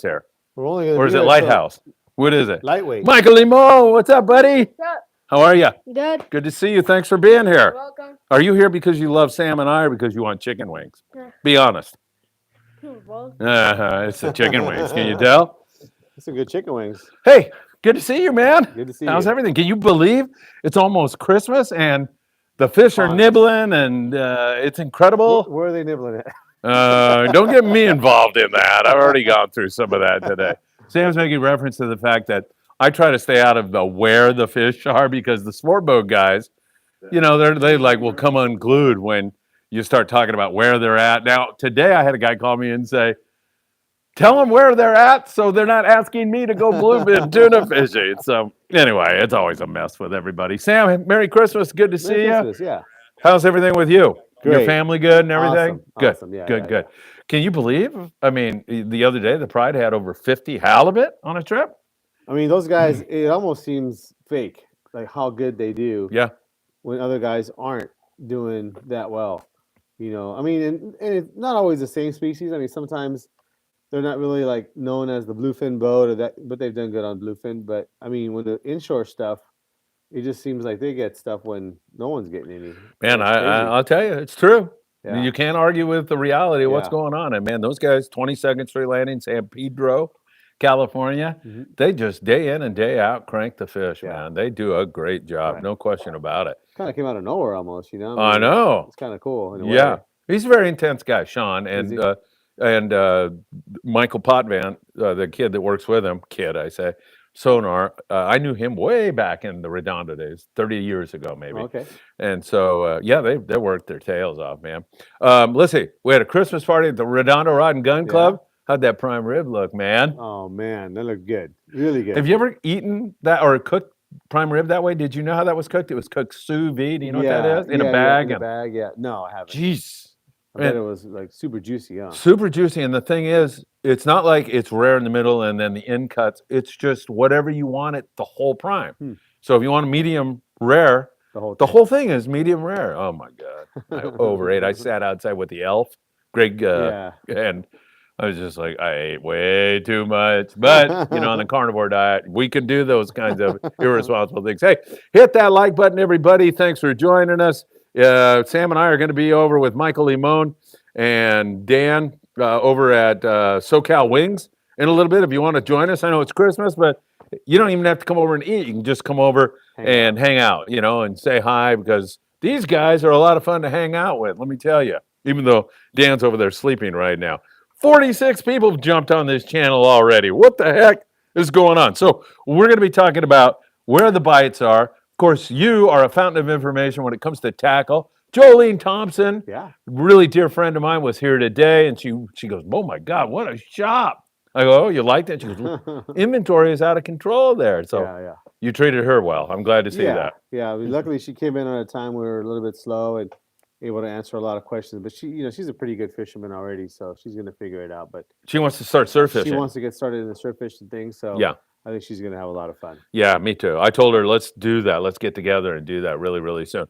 here? We're only gonna Or is do it Lighthouse? What is it? lightweight. Michael Limon, what's up, buddy? What's up? How are you? Good. Good to see you. Thanks for being You're here. welcome. Are you here because you love Sam and I or because you want chicken wings? Yeah. Be honest. Both. It's the chicken wings. Can you tell? Some good chicken wings. Hey, good to see you, man. Good to see How's you. everything? Can you believe it's almost Christmas and the fish are Honest. nibbling and it's incredible? Where are they nibbling at? Don't get me involved in that. I've already gone through some of that today. Sam's making reference to the fact that I try to stay out of the where the fish are because the sport boat guys, you know, they like will come unglued when you start talking about where they're at. Now, today I had a guy call me and say, tell them where they're at so they're not asking me to go bluefin tuna fishing. So anyway, it's always a mess with everybody. Sam, Merry Christmas. Good to see Merry you. Christmas, yeah. How's everything with you? Your Great. family good and everything? Awesome. Good. Awesome. Yeah, good, yeah, good. Can you believe? I mean, the other day the Pride had over 50 halibut on a trip. I mean, those guys, it almost seems fake, like how good they do Yeah. when other guys aren't doing that well. You know, I mean, and it's not always the same species. I mean, sometimes they're not really like known as the bluefin boat or that, but they've done good on bluefin. But I mean, when the inshore stuff, it just seems like they get stuff when no one's getting any. Man, It's crazy. I'll tell you, it's true. Yeah. You can't argue with the reality of what's Yeah. going on. And man, those guys, 22nd Street Landing, San Pedro, California, Mhm. they just day in and day out crank the fish, Yeah. man. They do a great job, Right. no question about it. Kind of came out of nowhere almost, you know. I mean, know. It's kind of cool. In a Yeah, way. he's a very intense guy, Sean, Is and he? Michael Potvin, the kid that works with him, I say, Sonar. I knew him way back in the Redondo days, 30 years ago, maybe. Okay. And so, yeah, they worked their tails off, man. Let's see. We had a Christmas party at the Redondo Rod and Gun Yeah. Club. How'd that prime rib look, man? Oh man, that looked good. Really good. Have you ever eaten that or cooked prime rib that way? Did you know how that was cooked? It was cooked sous vide. Do you know what that is? In a bag. In a bag, yeah. No, I haven't. Jeez. I bet Man. it was like super juicy, huh? Super juicy. And the thing is, it's not like it's rare in the middle and then the end cuts. It's just whatever you want it, the whole prime. Hmm. So if you want a medium rare, The the whole thing is medium rare. Oh my God. I overate. I sat outside with the elf, Greg, yeah. and I was just like, I ate way too much. But, you know, on the carnivore diet, we can do those kinds of irresponsible things. Hey, hit that like button, everybody. Thanks for joining us. Sam and I are going to be over with Michael Limon and Dan over at SoCal Wings in a little bit. If you want to join us, I know it's Christmas, but you don't even have to come over and eat. You can just come over and hang out, you know, and say hi because these guys are a lot of fun to hang out with, let me tell you, even though Dan's over there sleeping right now. 46 people have jumped on this channel already. What the heck is going on? So we're going to be talking about where the bites are. Of course, you are a fountain of information when it comes to tackle. Jolene Thompson, Yeah. really dear friend of mine, was here today, and she goes, oh my God, what a shop. I go, oh, you liked it? She goes, well, inventory is out of control there. So yeah. you treated her well. I'm glad to see Yeah. that. Yeah. I mean, luckily she came in at a time we were a little bit slow and able to answer a lot of questions. But she, you know, she's a pretty good fisherman already, so she's gonna figure it out. But She wants to start surf she fishing. wants to get started in the surf fishing thing, so Yeah. I think she's gonna have a lot of fun. Yeah, me too. I told her, let's do that. Let's get together and do that really, really soon.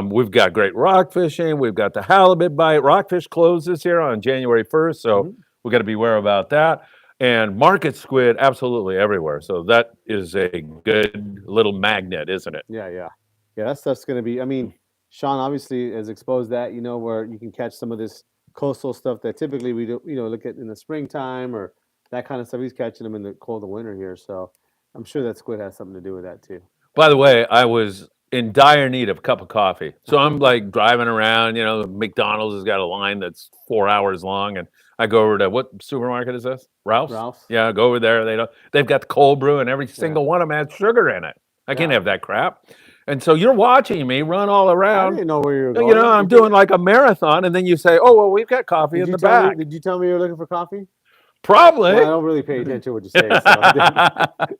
We've got great rock fishing. We've got the halibut bite. Rockfish closes here on January 1st, so we got to be aware about that. And market squid absolutely everywhere. So that is a good little magnet, isn't it? Yeah. That stuff's gonna be. I mean, Sean obviously has exposed that, you know, where you can catch some of this coastal stuff that typically we don't, you know, look at in the springtime or that kind of stuff. He's catching them in the cold of winter here, so I'm sure that squid has something to do with that too. By the way, I was in dire need of a cup of coffee. So I'm like driving around, you know, McDonald's has got a line that's 4 hours long. And I go over to, what supermarket is this? Ralph's? Ralph's. Yeah, I go over there. They've got the cold brew and every single one of them has sugar in it. I can't Yeah. have that crap. And so you're watching me run all I around. didn't know where you were going. You know, I'm doing like a marathon. And then you say, oh, well, we've got coffee in the back. Did you tell me you were looking for coffee? Probably. Well, I don't really pay attention to what you say.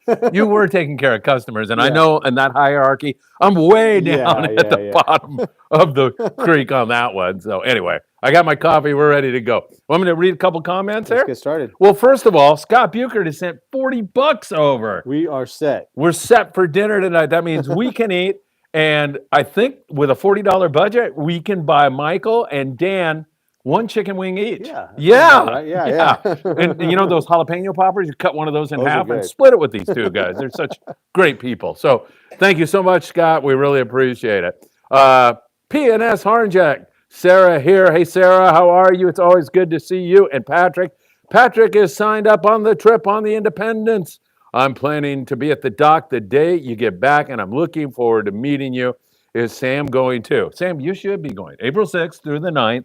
So. You were taking care of customers, and I Yeah. know in that hierarchy, I'm way down at the yeah. bottom of the creek on that one. So anyway, I got my coffee. We're ready to go. Want me to read a couple comments Let's here? get started. Well, first of all, Scott Buchert has sent $40 over. We are set. We're set for dinner tonight. That means we can eat, and I think with a $40 budget, we can buy Michael and Dan 1 chicken wing each. Yeah, that sounds Yeah. about right. Yeah. And you know those jalapeno poppers? You cut one of those in Those are half and good. split it with these two guys. They're such great people. So thank you so much, Scott. We really appreciate it. P&S Harnjack, Sarah here. Hey, Sarah, how are you? It's always good to see you. And Patrick. Patrick is signed up on the trip on the Independence. I'm planning to be at the dock the day you get back, and I'm looking forward to meeting you. Is Sam going too? Sam, you should be going. April 6th through the 9th.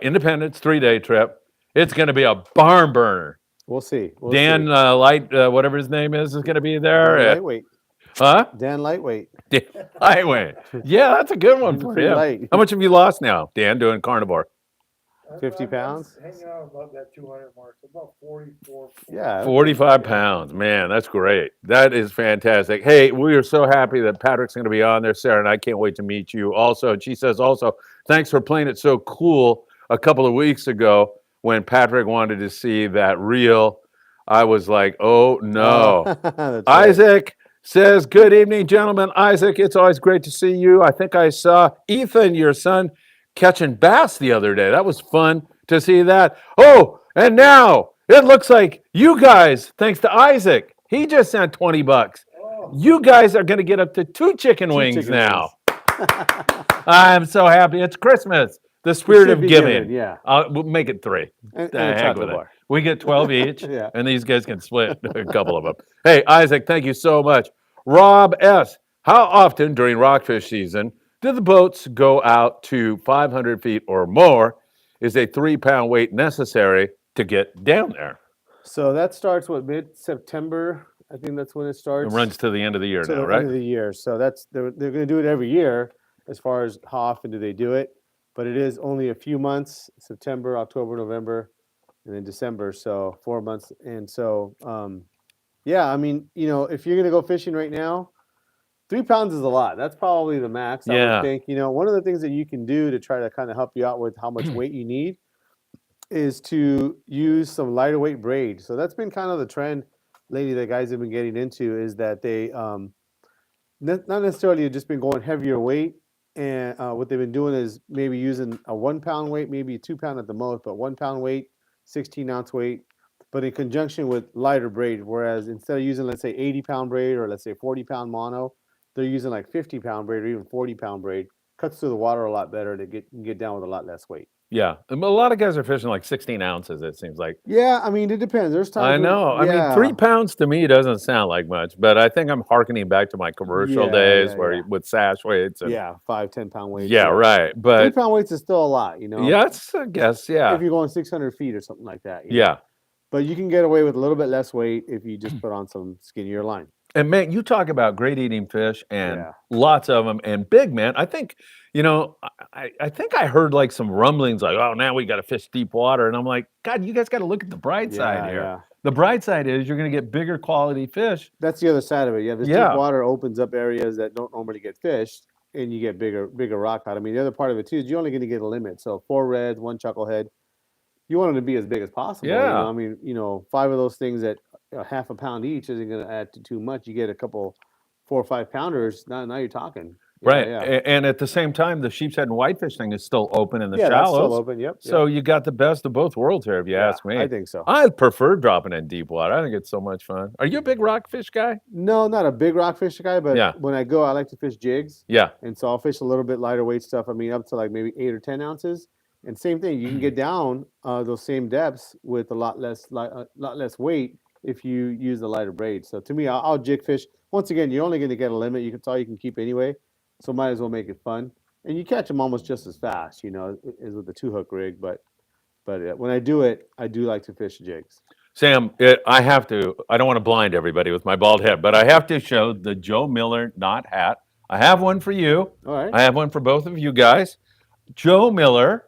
Independence 3-day trip. It's going to be a barn burner. We'll see. Dan Light, whatever his name is going to be there. Dan Lightweight. Huh? Dan Lightweight. Dan Lightweight. Yeah, that's a good one for him. Light. How much have you lost now, Dan, doing carnivore? 50 pounds? Hanging out about that 200 mark, so about 44. Yeah. 45 pounds. Man, that's great. That is fantastic. Hey, we are so happy that Patrick's going to be on there, Sarah, and I can't wait to meet you also. And she says also, thanks for playing it so cool a couple of weeks ago when Patrick wanted to see that reel. I was like, oh, no. That's Isaac says, good evening, gentlemen. Isaac, it's always great to see you. I think I saw Ethan, your son, catching bass the other day. That was fun to see that. Oh, and now it looks like you guys, thanks to Isaac, he just sent $20. You guys are going to get up to 2 chicken wings now. I'm so happy. It's Christmas. The spirit of giving. Yeah. We'll make it 3. And Heck a chocolate with it. bar. We get 12 each, Yeah. and these guys can split a couple of them. Hey, Isaac, thank you so much. Rob S., how often during rockfish season do the boats go out to 500 feet or more? Is a 3-pound weight necessary to get down there? So that starts mid-September. I think that's when it It starts. runs to the end of the year to now, the right? end of the year. So they're going to do it every year. As far as how often do they do it, but it is only a few months: September, October, November, and then December. So 4 months. And so, yeah, I mean, if you're going to go fishing right now, 3 pounds is a lot. That's probably the max. I Yeah. would think. One of the things that you can do to try to kind of help you out with how much weight you need is to use some lighter weight braid. So that's been kind of the trend lately that guys have been getting into, is that they not necessarily just been going heavier weight. And what they've been doing is maybe using a 1 pound weight, maybe 2 pound at the most, but 1 pound weight, 16-ounce weight, but in conjunction with lighter braid. Whereas instead of using, let's say, 80-pound braid or let's say 40-pound mono, they're using like 50-pound braid or even 40-pound braid. Cuts through the water a lot better to get down with a lot less weight. Yeah. A lot of guys are fishing like 16 ounces, it seems like. Yeah, I mean, it depends. There's times I know. I mean, 3 pounds to me doesn't sound like much, but I think I'm hearkening back to my commercial days where with sash weights. And, 5-10 pound weights. Yeah, right. 3 But pound weights is still a lot, yes, I guess, yeah. If you're going 600 feet or something like that. Yeah. But you can get away with a little bit less weight if you just put on some skinnier line. And man, you talk about great eating fish and Yeah. lots of them and big, man. I think, I think I heard like some rumblings like, oh, now we got to fish deep water. And I'm like, God, you guys got to look at the bright side here. Yeah. The bright side is you're going to get bigger quality fish. That's the other side of it. Yeah, this Yeah. deep water opens up areas that don't normally get fished, and you get bigger rock cod. I mean, the other part of it too is you're only going to get a limit. So 4 reds, 1 chucklehead. You want them to be as big as possible. Yeah. I mean, 5 of those things at half a pound each isn't going to add to too much. You get a couple 4 or 5 pounders. Now you're talking. Right. Yeah. And at the same time, the sheep's head and whitefish thing is still open in the Yeah, that's shallows. still open. Yep. So you got the best of both worlds here, if you ask me. I think so. I prefer dropping in deep water. I think it's so much fun. Are you a big rockfish guy? No, not a big rockfish guy, but Yeah. when I go, I like to fish jigs. Yeah. And so I'll fish a little bit lighter weight stuff. I mean, up to like maybe 8 or 10 ounces. And same thing, you can get down those same depths with a lot less weight if you use the lighter braid. So to me, I'll jig fish. Once again, you're only going to get a limit. That's all you can keep anyway. So might as well make it fun. And you catch them almost just as fast, as with the 2-hook rig. But when I do it, I do like to fish jigs. Sam, I don't want to blind everybody with my bald head, but I have to show the Joe Miller knot hat. I have one for you. All right. I have one for both of you guys. Joe Miller,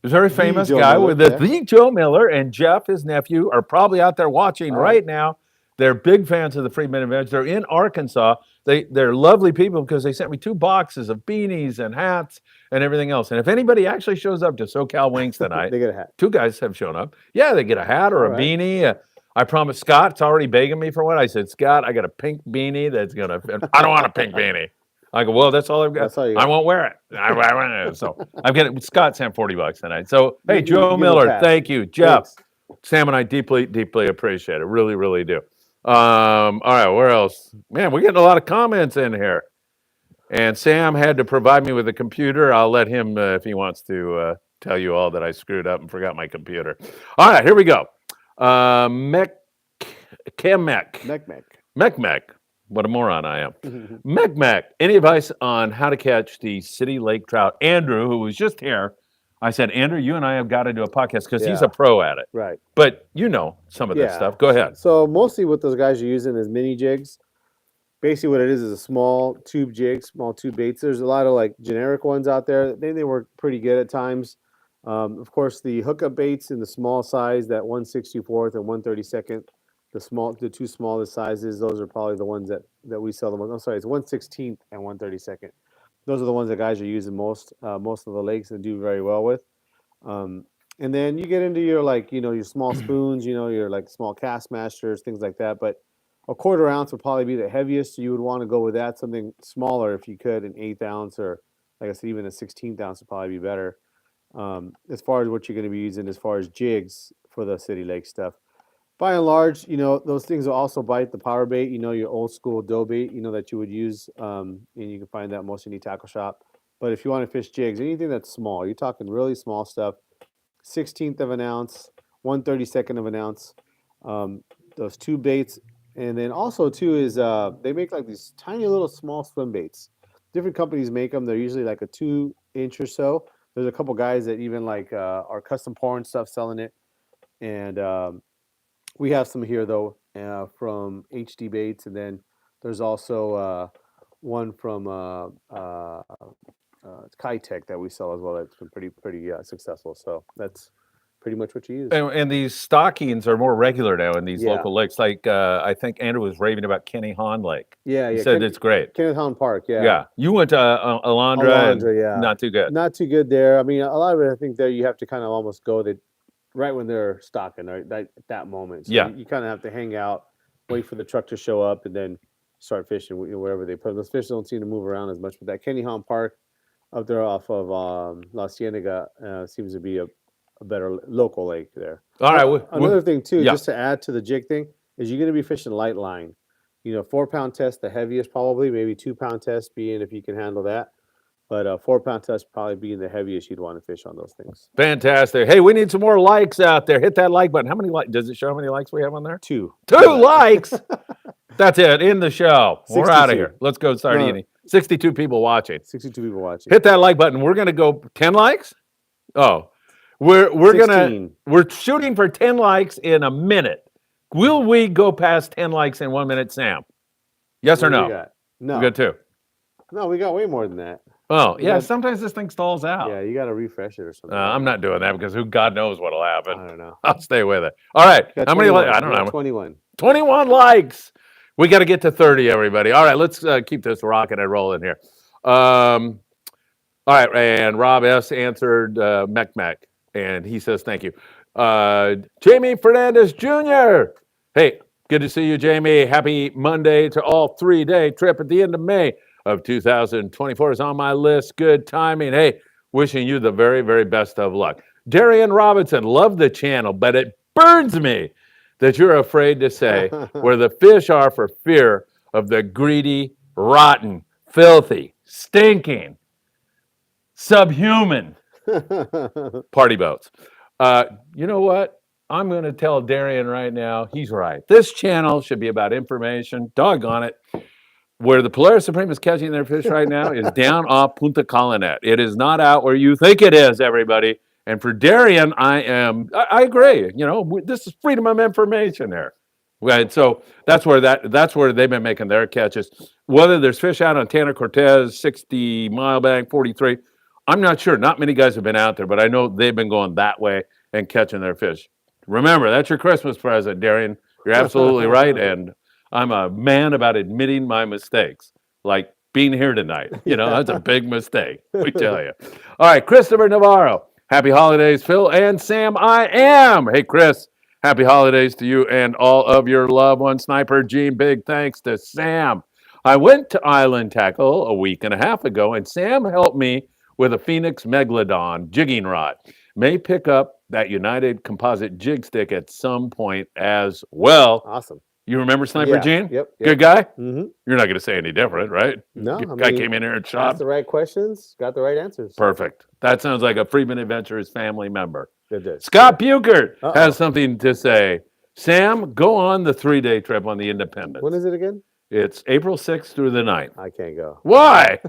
a very famous Joe guy Miller, with yeah. the Joe Miller, and Jeff, his nephew, are probably out there watching right now. They're big fans of the Friedman Adventures. They're in Arkansas. They're lovely people because they sent me 2 boxes of beanies and hats and everything else. And if anybody actually shows up to SoCal Wings tonight, They get a hat. 2 guys have shown up. Yeah, they get a hat or All a right. beanie. I promised Scott's already begging me for one. I said, Scott, I got a pink beanie that's going to, I don't want a pink beanie. I go, well, that's all I've got. That's all you I got. won't wear it. So I'm getting Scott sent $40 tonight. So hey, Give him Joe a Miller, pass. thank you, Jeff, Thanks. Sam, and I deeply, deeply appreciate it. Really, really do. All right, where else? Man, we're getting a lot of comments in here. And Sam had to provide me with a computer. I'll let him if he wants to tell you all that I screwed up and forgot my computer. All right, here we go. Mech. What a moron I am. Mech. Any advice on how to catch the city lake trout? Andrew, who was just here, I said, Andrew, you and I have got to do a podcast because he's Yeah. a pro at it. Right. But you know some of this stuff. Go ahead. So mostly what those guys are using is mini jigs. Basically what it is a small tube jig, small tube baits. There's a lot of like generic ones out there. They work pretty good at times. Of course, the hookup baits in the small size, that 1/64th and 1/32nd, the two smallest sizes, those are probably the ones that we sell the most. I'm sorry, it's 1/16th and 1/32nd. Those are the ones that guys are using most of the lakes and do very well with. And then you get into your your small spoons, your like small cast masters, things like that. But a 1/4 ounce would probably be the heaviest. So you would want to go with that. Something smaller if you could, an 1/8 ounce, or like I said, even a 16th ounce would probably be better. As far as what you're going to be using as far as jigs for the city lake stuff. By and large, those things will also bite the power bait, your old school dough bait, that you would use. And you can find that most any tackle shop. But if you want to fish jigs, anything that's small, you're talking really small stuff, 1/16th of an ounce, 1/32nd of an ounce, those two baits. And then also too is they make like these tiny little small swim baits. Different companies make them. They're usually like a 2-inch or so. There's a couple guys that even like are custom pouring stuff selling it. And we have some here though from HD Baits. And then there's also one from Kitech that we sell as well. That's been pretty successful. So that's pretty much what you use. And these stockings are more regular now in these Yeah. local lakes. Like I think Andrew was raving about Kenny Hahn Lake. Yeah, He yeah. said it's great. Kenneth Hahn Park, yeah. Yeah. You went to Alondra, and yeah. not too good. Not too good there. I mean, a lot of it, I think there you have to kind of almost go to right when they're stocking, right? At that moment. So Yeah. you kind of have to hang out, wait for the truck to show up, and then start fishing wherever they put them. Those fish don't seem to move around as much. But that Kenny Hahn Park up there off of La Cienega seems to be a better local lake there. All right. Another thing too, yeah. just to add to the jig thing, is you're going to be fishing light line. 4-pound test, the heaviest probably, maybe 2-pound test being if you can handle that. But 4-pound test probably being the heaviest you'd want to fish on those things. Fantastic. Hey, we need some more likes out there. Hit that like button. How many likes? Does it show how many likes we have on there? 2. 2 likes. That's it. In the show. We're out of 62. here. Let's go start eating. 62 people watching. 62 people watching. Hit that like button. We're gonna go 10 likes. Oh, we're 16. gonna we're shooting for 10 likes in a minute. Will we go past 10 likes in 1 minute, Sam? Yes or What do no? we got? No. We got 2. No, we got way more than that. Oh, We yeah. got- Sometimes this thing stalls out. Yeah, you got to refresh it or something. I'm not doing that because God knows what'll I happen. don't know. I'll stay with it. All right. Got How many 21. likes? I don't We got know. 21. 21 likes. We got to get to 30, everybody. All right, let's keep this rocking and rolling here. All right, and Rob S. answered Mech, and he says thank you. Jamie Fernandez Jr. Hey, good to see you, Jamie. Happy Monday to all. 3-day trip at the end of May of 2024 is on my list. Good timing. Hey, wishing you the very, very best of luck. Darian Robinson, love the channel, but it burns me that you're afraid to say where the fish are for fear of the greedy, rotten, filthy, stinking, subhuman party boats. You know what? I'm going to tell Darian right now, he's right. This channel should be about information. Doggone it. Where the Polaris Supreme is catching their fish right now is down off Punta Colonet. It is not out where you think it is, everybody. And for Darian, I agree. This is freedom of information there. Right, so that's where they've been making their catches. Whether there's fish out on Tanner Cortez, 60 Mile Bank, 43, I'm not sure. Not many guys have been out there, but I know they've been going that way and catching their fish. Remember, that's your Christmas present, Darian. You're absolutely right, and I'm a man about admitting my mistakes, like being here tonight. That's a big mistake, we tell you. All right, Christopher Navarro. Happy holidays, Phil and Sam. I am. Hey, Chris. Happy holidays to you and all of your loved ones. Sniper Gene, big thanks to Sam. I went to Island Tackle a week and a half ago, and Sam helped me with a Phoenix Megalodon jigging rod. May pick up that United composite jig stick at some point as well. Awesome. You remember Sniper Yeah. Gene? Yep. Good guy? Mm-hmm. You're not going to say any different, right? No, Guy came in here and asked shot. the right questions, got the right answers. Perfect. That sounds like a Friedman Adventures family member. It does. Scott Bukert Uh-oh. has something to say. Sam, go on the 3-day trip on the Independence. When is it again? It's April 6th through the 9th. I can't go. Why?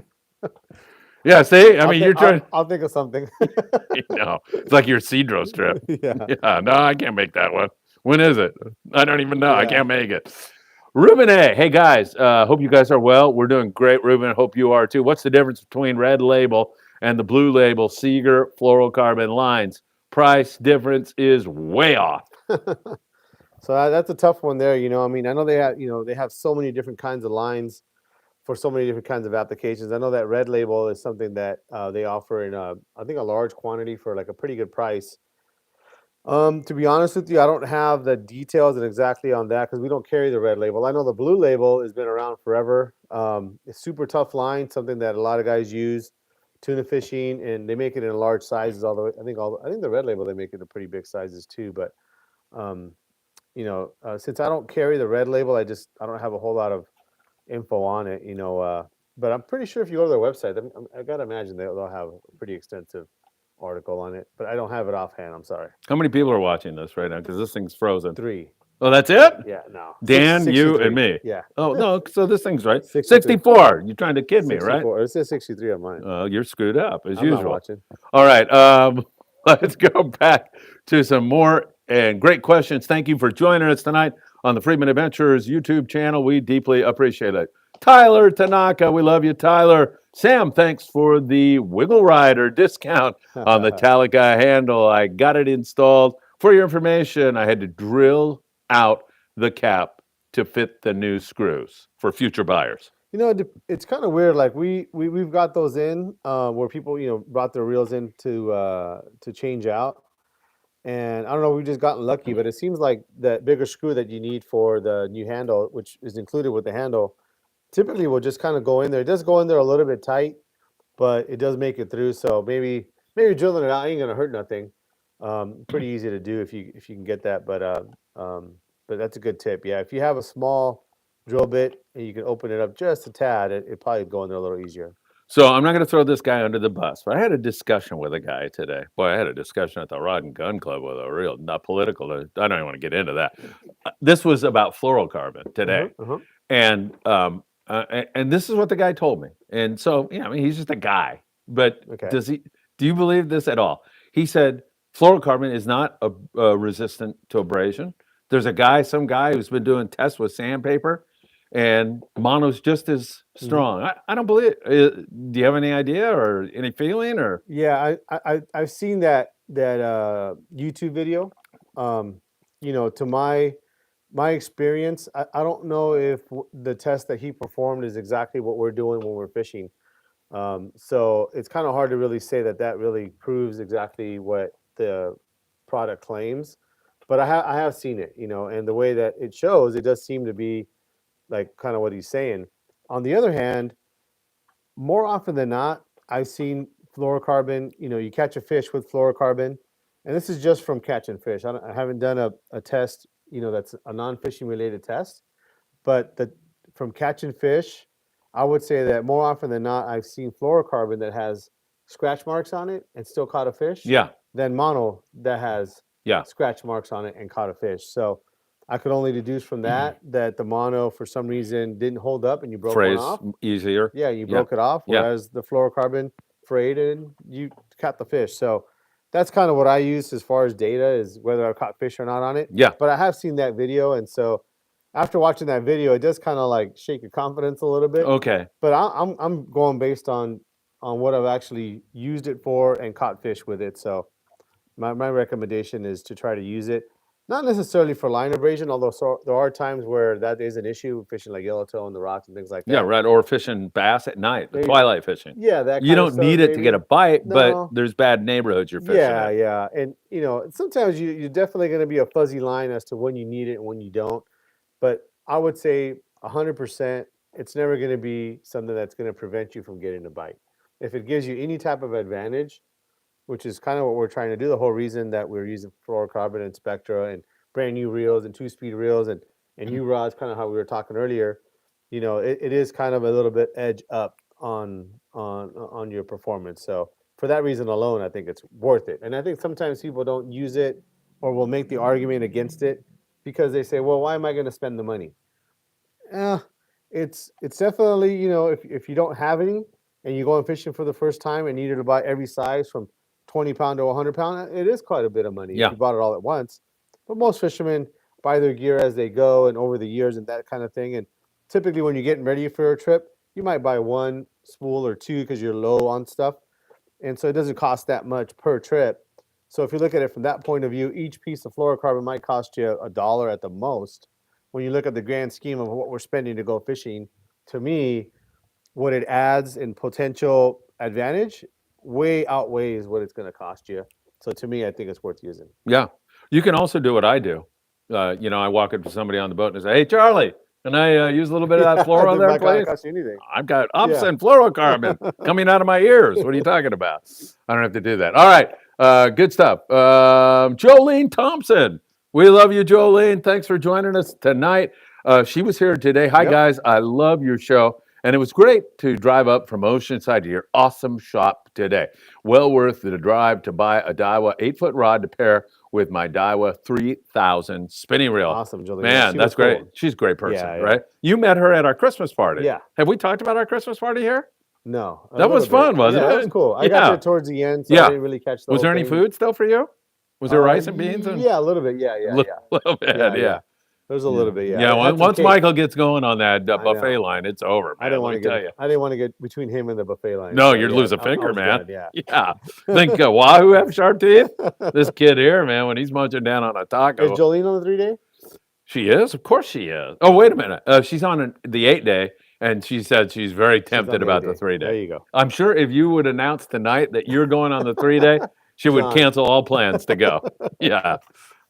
Yeah, see? I mean, you're trying. I'll think of something. No, it's like your Cedros trip. Yeah. Yeah, no, I can't make that one. When is it? I don't even know. I Yeah. can't make it. Ruben A. Hey, guys. Hope you guys are well. We're doing great, Ruben. Hope you are too. What's the difference between Red Label and the Blue Label Seeger fluorocarbon lines? Price difference is way off. So that's a tough one there. You know, I mean, I know they have so many different kinds of lines for so many different kinds of applications. I know that Red Label is something that they offer in I think a large quantity for like a pretty good price. To be honest with you, I don't have the details and exactly on that because we don't carry the Red Label. I know the Blue Label has been around forever. It's super tough line, something that a lot of guys use tuna fishing, and they make it in large sizes. Although I think the Red Label they make it in pretty big sizes too. But since I don't carry the Red Label, I don't have a whole lot of info on it. But I'm pretty sure if you go to their website, I gotta imagine they'll have a pretty extensive article on it, but I don't have it offhand. I'm sorry. How many people are watching this right now? Because this thing's frozen. 3. Oh, that's it? Yeah, no. Dan, you, 63. and me. Yeah. Oh, no, so this thing's right. 63. 64. You're trying to kid me, right? 64. It says 63 on mine. You're screwed up, as I'm not usual. watching. All right, let's go back to some more and great questions. Thank you for joining us tonight on the Friedman Adventures YouTube channel. We deeply appreciate it. Tyler Tanaka, we love you, Tyler. Sam, thanks for the Wiggle Rider discount on the Talica handle. I got it installed. For your information, I had to drill out the cap to fit the new screws for future buyers. You know, it's kind of weird. Like we've got those in where people brought their reels in to change out, and I don't know. We've just gotten lucky, but it seems like that bigger screw that you need for the new handle, which is included with the handle, typically will just kind of go in there. It does go in there a little bit tight, but it does make it through. So maybe drilling it out ain't gonna hurt nothing. Pretty easy to do if you can get that. But that's a good tip. Yeah, if you have a small drill bit and you can open it up just a tad, it probably go in there a little easier. So I'm not going to throw this guy under the bus, but I had a discussion with a guy today. Boy, I had a discussion at the Rod and Gun Club with a real, not political. I don't even want to get into that. This was about fluorocarbon today. And this is what the guy told me. And so, I mean, he's just a guy. But do you believe this at all? He said fluorocarbon is not resistant to abrasion. There's some guy who's been doing tests with sandpaper, and mono's just as strong. I don't believe it. Do you have any idea or any feeling? Or yeah, I've seen that YouTube video. To my experience, I don't know if the test that he performed is exactly what we're doing when we're fishing. So it's kind of hard to really say that really proves exactly what the product claims. But I have seen it, and the way that it shows, it does seem to be like kind of what he's saying. On the other hand, more often than not, I've seen fluorocarbon. You catch a fish with fluorocarbon, and this is just from catching fish. I haven't done a test, that's a non-fishing related test, but from catching fish, I would say that more often than not, I've seen fluorocarbon that has scratch marks on it and still caught a fish. Yeah. Than mono that has scratch marks on it and caught a fish. So I could only deduce from that the mono for some reason didn't hold up and you broke one off. Easier. Yeah, you broke it off, whereas the fluorocarbon frayed and you caught the fish. So that's kind of what I use as far as data is whether I caught fish or not on it. Yeah. But I have seen that video, and so after watching that video, it does kind of like shake your confidence a little bit. Okay. But I'm going based on what I've actually used it for and caught fish with it. So my recommendation is to try to use it. Not necessarily for line abrasion, although there are times where that is an issue, fishing like yellowtail on the rocks and things like that. Yeah, right. Or fishing bass at night, the twilight fishing. Yeah, that you don't need it to get a bite, No. but there's bad neighborhoods you're fishing in. Yeah. And, sometimes you're definitely going to be a fuzzy line as to when you need it and when you don't. But I would say 100% it's never going to be something that's going to prevent you from getting a bite. If it gives you any type of advantage, which is kind of what we're trying to do, the whole reason that we're using fluorocarbon and spectra and brand new reels and 2-speed reels and new rods, kind of how we were talking earlier, it is kind of a little bit edge up on your performance. So for that reason alone, I think it's worth it. And I think sometimes people don't use it or will make the argument against it because they say, well, why am I going to spend the money? It's definitely, if you don't have any and you go fishing for the first time and needed to buy every size from 20-pound to 100-pound, it is quite a bit of money Yeah. if you bought it all at once. But most fishermen buy their gear as they go and over the years and that kind of thing. And typically when you're getting ready for a trip, you might buy one spool or two because you're low on stuff. And so it doesn't cost that much per trip. So if you look at it from that point of view, each piece of fluorocarbon might cost you $1 at the most. When you look at the grand scheme of what we're spending to go fishing, to me, what it adds in potential advantage way outweighs what it's going to cost you. So to me, I think it's worth using. Yeah. You can also do what I do. I walk up to somebody on the boat and say, hey, Charlie, can I use a little bit of that fluoro It there, might not please? cost you anything. I've got ups Yeah. and fluorocarbon coming out of my ears. What are you talking about? I don't have to do that. All right. Good stuff. Jolene Thompson. We love you, Jolene. Thanks for joining us tonight. She was here today. Hi, Yep. guys. I love your show. And it was great to drive up from Oceanside to your awesome shop today. Well worth the drive to buy a Daiwa 8-foot rod to pair with my Daiwa 3000 spinning reel. Awesome, Jolene. Man, She that's was great. cool. She's a great person, Yeah, yeah. right? You met her at our Christmas party. Yeah. Have we talked about our Christmas party here? No. That was fun, wasn't Yeah, it? that was cool. I got Yeah. there towards the end, so Yeah. I didn't really catch the Was whole there any thing. food still for you? Was there rice and beans? And Yeah, a little bit. Yeah. little bit, yeah. There's a little bit, yeah. Yeah, I had some once cake. Michael gets going on that I buffet know. line, it's over, man. I didn't let want me to tell get. you. I didn't want to get between him and the buffet line. No, so, you'd yeah, lose a I finger, was man. good, yeah. Yeah. Think Wahoo have sharp teeth? This kid here, man, when he's munching down on a taco. Is Jolene on the 3-day? She is? Of course she is. Oh, wait a minute. She's on the 8-day, and she said she's very tempted about the 3-day. There you go. I'm sure if you would announce tonight that you're going on the 3-day, she would John. cancel all plans to go. Yeah,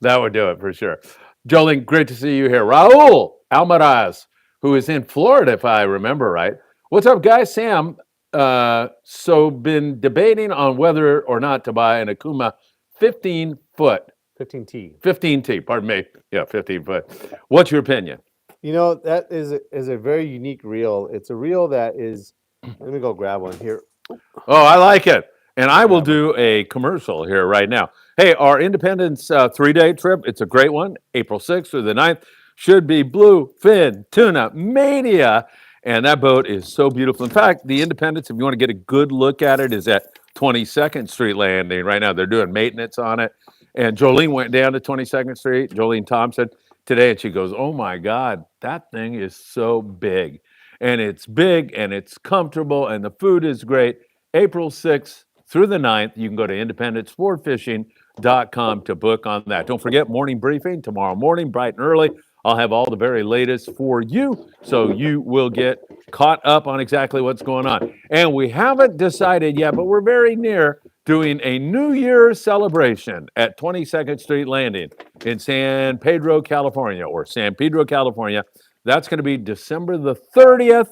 that would do it for sure. Jolene, great to see you here. Raul Almaraz, who is in Florida, if I remember right. What's up, guys? Sam, so been debating on whether or not to buy an Akuma 15-foot. 15T. 15T, pardon me. Yeah, 15-foot. What's your opinion? That is a very unique reel. It's a reel that is. Let me go grab one here. Oh, I like it. And I will do a commercial here right now. Hey, our Independence 3-day trip, it's a great one. April 6th through the 9th. Should be bluefin tuna mania. And that boat is so beautiful. In fact, the Independence, if you want to get a good look at it, is at 22nd Street Landing right now. They're doing maintenance on it. And Jolene went down to 22nd Street, Jolene Thompson, today, and she goes, oh my God, that thing is so big. And it's big and it's comfortable and the food is great. April 6th through the 9th, you can go to independentsportfishing.com to book on that. Don't forget morning briefing tomorrow morning, bright and early. I'll have all the very latest for you, so you will get caught up on exactly what's going on. And we haven't decided yet, but we're very near doing a New Year's celebration at 22nd Street Landing in San Pedro, California. That's going to be December the 30th.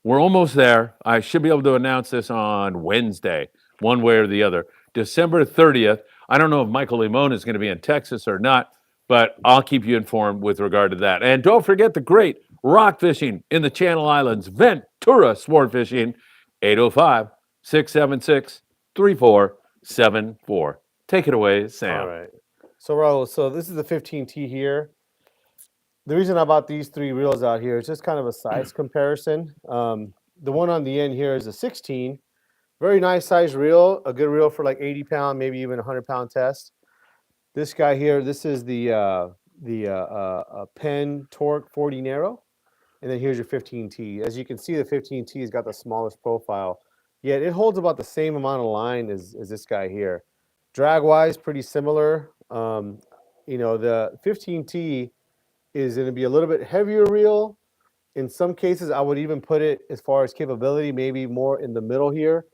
We're almost there. I should be able to announce this on Wednesday, one way or the other. December 30th. I don't know if Michael Limon is going to be in Texas or not, but I'll keep you informed with regard to that. And don't forget the great rock fishing in the Channel Islands, Ventura Sport Fishing, 805-676-3474. Take it away, Sam. All right. So, Raul, this is the 15T here. The reason I bought these 3 reels out here is just kind of a size comparison. The one on the end here is a 16. Very nice size reel, a good reel for like 80-pound, maybe even 100-pound test. This guy here, this is the Penn Torque 40 Narrow. And then here's your 15T. As you can see, the 15T has got the smallest profile, yet it holds about the same amount of line as this guy here. Drag-wise, pretty similar. The 15T is going to be a little bit heavier reel. In some cases, I would even put it, as far as capability, maybe more in the middle here,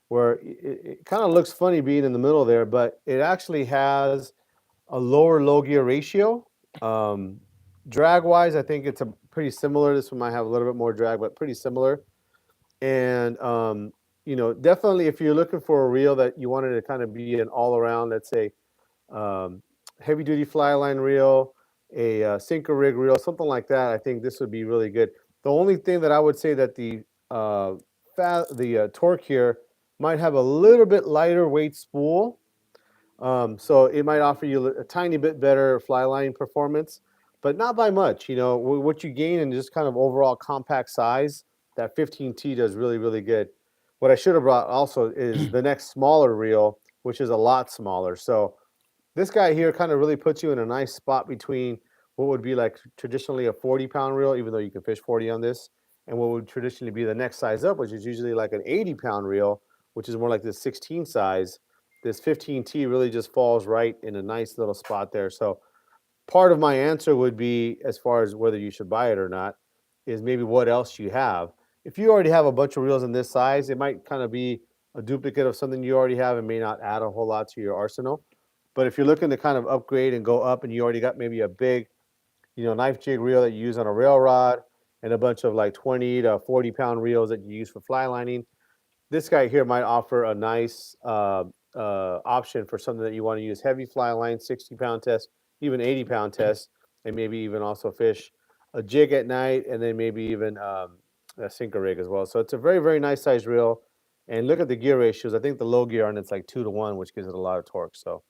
where it kind of looks funny being in the middle there, but it actually has a lower low gear ratio. drag wise, I think it's a pretty similar. This one might have a little bit more drag, but pretty similar. And definitely if you're looking for a reel that you wanted to kind of be an all around, let's say, um, heavy duty fly line reel, a sinker rig reel, something like that, I think this would be really good. The only thing that I would say that uh, Torque here might have a little bit lighter weight spool, so it might offer you a tiny bit better fly line performance, but not by much. What you gain in just kind of overall compact size, that 15T does really, really good. What I should have brought also is the next smaller reel, which is a lot smaller. So this guy here kind of really puts you in a nice spot between what would be like traditionally a 40-pound reel, even though you can fish 40 on this, and what would traditionally be the next size up, which is usually like an 80-pound reel, which is more like this 16 size. This 15T really just falls right in a nice little spot there. So part of my answer would be, as far as whether you should buy it or not, is maybe what else you have. If you already have a bunch of reels in this size, it might kind of be a duplicate of something you already have and may not add a whole lot to your arsenal. But if you're looking to kind of upgrade and go up and you already got maybe a big, knife jig reel that you use on a rail rod and a bunch of like 20 to 40-pound reels that you use for fly lining, this guy here might offer a nice option for something that you want to use heavy fly line, 60-pound test, even 80-pound test, and maybe even also fish a jig at night, and then maybe even a sinker rig as well. So it's a very, very nice size reel. And look at the gear ratios. I think the low gear on it's like 2-to-1, which gives it a lot of torque. So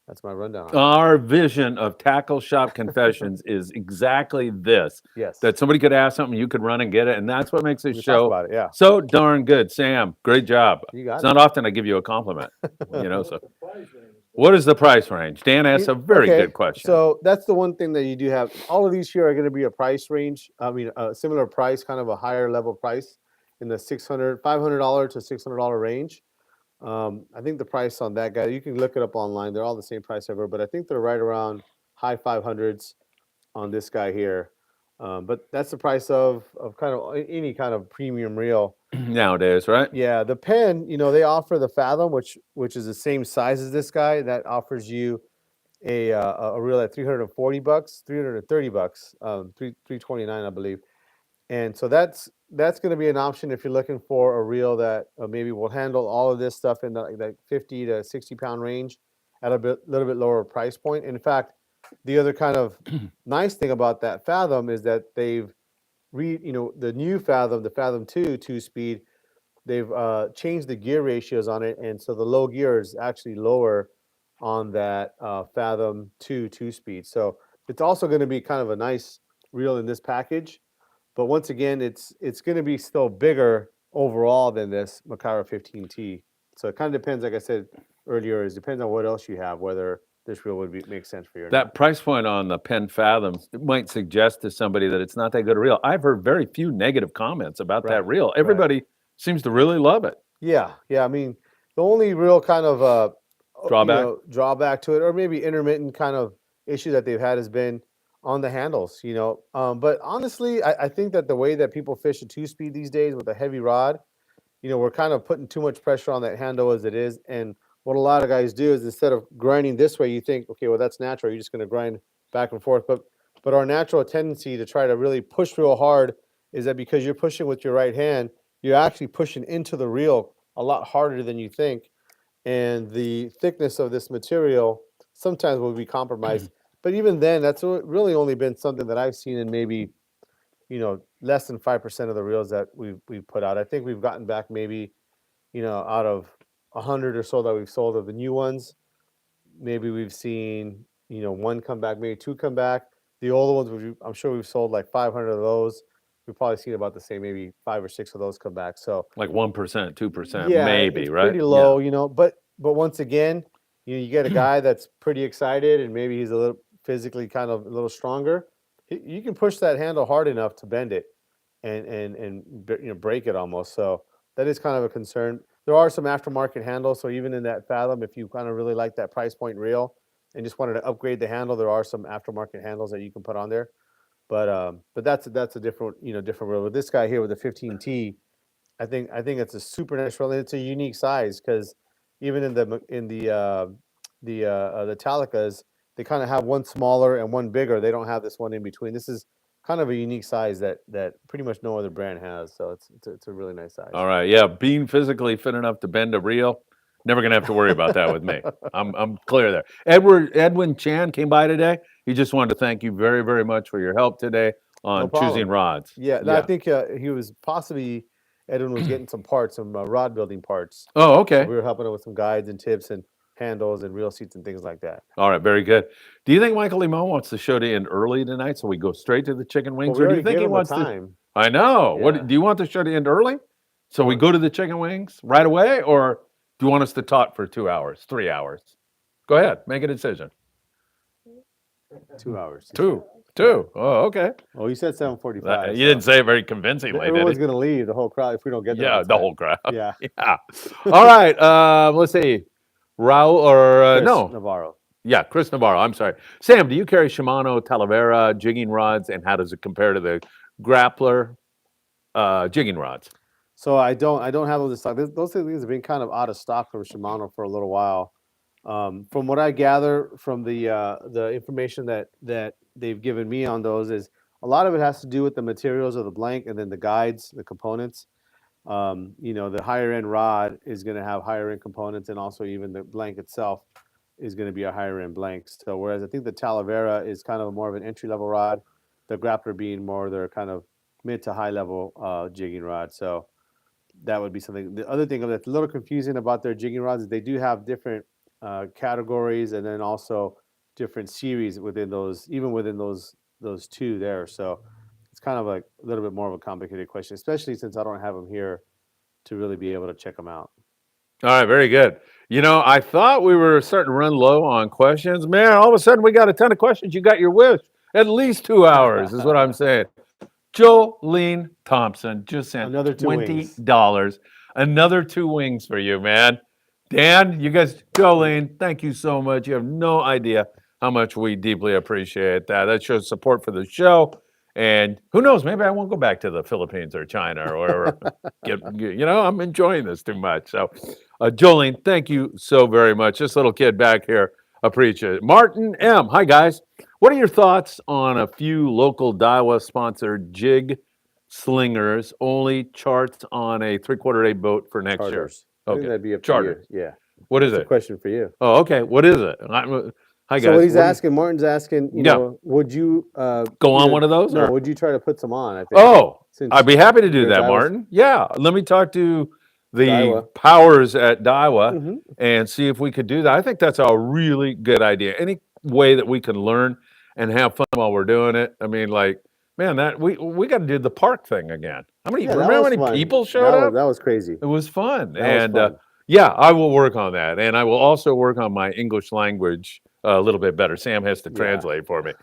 that's my rundown on it. Our vision of Tackle Shop Confessions is exactly this. Yes. That somebody could ask something, you could run and get it, and that's what makes this We talked show about it, yeah. so darn good. Sam, great job. You got It's it. not often I give you a compliment, So, The price range. what is the price range? Dan asked a very Okay, good question. So that's the one thing that you do have. All of these here are going to be a price range. I mean, a similar price, kind of a higher level price in the $500 to $600 range. I think the price on that guy, you can look it up online. They're all the same price ever, but I think they're right around high 500s on this guy here. But that's the price of kind of any kind of premium reel. Nowadays, right? Yeah, the pen, they offer the Fathom, which is the same size as this guy. That offers you a reel at $340, $330, 329, I believe. And so that's going to be an option if you're looking for a reel that maybe will handle all of this stuff in the 50 to 60-pound range at a little bit lower price point. In fact, the other kind of nice thing about that Fathom is that they've the new Fathom, the Fathom 2 2-speed, they've changed the gear ratios on it, and so the low gear is actually lower on that Fathom 2 2-speed. So it's also going to be kind of a nice reel in this package. But once again, it's going to be still bigger overall than this Macara 15T. So it kind of depends, like I said earlier, it depends on what else you have, whether this reel would make sense for you or That not. price point on the Penn Fathoms might suggest to somebody that it's not that good a reel. I've heard very few negative comments about that Right, reel. Everybody seems to really love it. Yeah. I mean, the only real kind of Drawback? drawback to it, or maybe intermittent kind of issue that they've had, has been on the handles. But honestly, I think that the way that people fish a 2-speed these days with a heavy rod, we're kind of putting too much pressure on that handle as it is. And what a lot of guys do is, instead of grinding this way, you think, okay, well, that's natural. You're just going to grind back and forth. But our natural tendency to try to really push real hard is that because you're pushing with your right hand, you're actually pushing into the reel a lot harder than you think. And the thickness of this material sometimes will be compromised. But even then, that's really only been something that I've seen in maybe less than 5% of the reels that we've put out. I think we've gotten back maybe out of 100 or so that we've sold of the new ones, maybe we've seen one come back, maybe two come back. The older ones, I'm sure we've sold like 500 of those. We've probably seen about the same, maybe 5 or 6 of those come back. So Like 1%, 2%, yeah, maybe, it's right? pretty low, But once again, you get a guy that's pretty excited, and maybe he's a little physically kind of a little stronger. You can push that handle hard enough to bend it and break it almost. So that is kind of a concern. There are some aftermarket handles, so even in that Fathom, if you kind of really like that price point reel and just wanted to upgrade the handle, there are some aftermarket handles that you can put on there. But that's a different different reel. With this guy here with the 15T, I think it's a super nice reel, and it's a unique size because even in the Talicas, they kind of have one smaller and one bigger. They don't have this one in between. This is kind of a unique size that pretty much no other brand has. So it's a really nice size. All right, yeah, being physically fit enough to bend a reel, never gonna have to worry about that with me. I'm clear there. Edwin Chan came by today. He just wanted to thank you very, very much for your help today on problem. choosing rods. Yeah, no, I think he was possibly Edwin was getting some parts, some rod building parts. Oh, So okay. we were helping him with some guides and tips and handles and reel seats and things like that. All right, very good. Do you think Michael Limon wants the show to end early tonight so we go straight to the chicken Well, wings? we Or do already you think gave he him a wants to? time. I know. Yeah. What do you want the show to end early? So we go to the chicken wings right away, or do you want us to talk for 2 hours, 3 hours? Go ahead, make a decision. 2 hours. Two. Oh, okay. Oh, you said 7:45. You didn't say it very convincingly, did Everyone's you? going to leave, the whole crowd, if we don't get there. Yeah, on the time. whole crowd. Yeah. Yeah. All right. Let's see. Raul or Chris no? Navarro. Yeah, Chris Navarro. I'm sorry. Sam, do you carry Shimano Talavera jigging rods, and how does it compare to the Grappler jigging rods? So I don't have those in stock. Those things have been kind of out of stock from Shimano for a little while. From what I gather from the information that they've given me on those is a lot of it has to do with the materials of the blank and then the guides, the components. The higher end rod is going to have higher end components, and also even the blank itself is going to be a higher end blank. So whereas I think the Talavera is kind of more of an entry level rod, the Grappler being more their kind of mid to high level jigging rod. So that would be something. The other thing that's a little confusing about their jigging rods is they do have different categories and then also different series within those, even within those two there. So it's kind of like a little bit more of a complicated question, especially since I don't have them here to really be able to check them out. All right, very good. I thought we were starting to run low on questions. Man, all of a sudden we got a ton of questions. You got your wish. At least 2 hours is what I'm saying. Jolene Thompson just sent Another two wings. $20. Another 2 wings for you, man. Dan, you guys, Jolene, thank you so much. You have no idea how much we deeply appreciate that. That shows support for the show. And who knows, maybe I won't go back to the Philippines or China or wherever. I'm enjoying this too much. So, Jolene, thank you so very much. This little kid back here, appreciate it. Martin M. Hi, guys. What are your thoughts on a few local Daiwa-sponsored jig slingers only charts on a 3/4 day boat for next year? Charters. I think that'd be up to Charter. you. Yeah. What is That's a it? question for you. Oh, okay. What is it? Hi, guys. So what he's asking, Martin's asking, would you go on one of those? No, or? would you try to put some on? I think. Oh, Since I'd be happy to do your that, Daiwas- Martin. Yeah, let me talk to the Daiwa. powers at Daiwa Mhm. and see if we could do that. I think that's a really good idea. Any way that we can learn and have fun while we're doing it. I mean, man, that we got to do the park thing again. Yeah, Remember how many people showed up? That was crazy. It was fun. That was fun. Yeah, I will work on that. And I will also work on my English language a little bit better. Sam has to translate for me.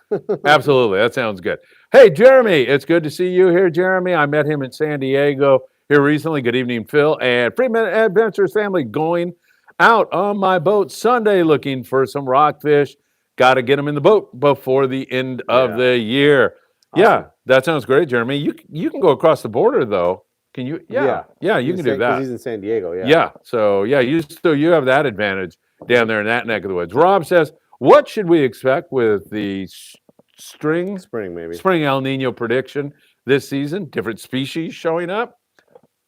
Absolutely. That sounds good. Hey, Jeremy, it's good to see you here, Jeremy. I met him in San Diego here recently. Good evening, Phil. And Friedman Adventures family going out on my boat Sunday looking for some rockfish. Got to get them in the boat before the end of the year. Awesome. Yeah, that sounds great, Jeremy. You can go across the border, though. Can you? Yeah, you can do that. He's in San Diego, Yeah. So you have that advantage down there in that neck of the woods. Rob says, what should we expect with the spring El Nino prediction this season? Different species showing up?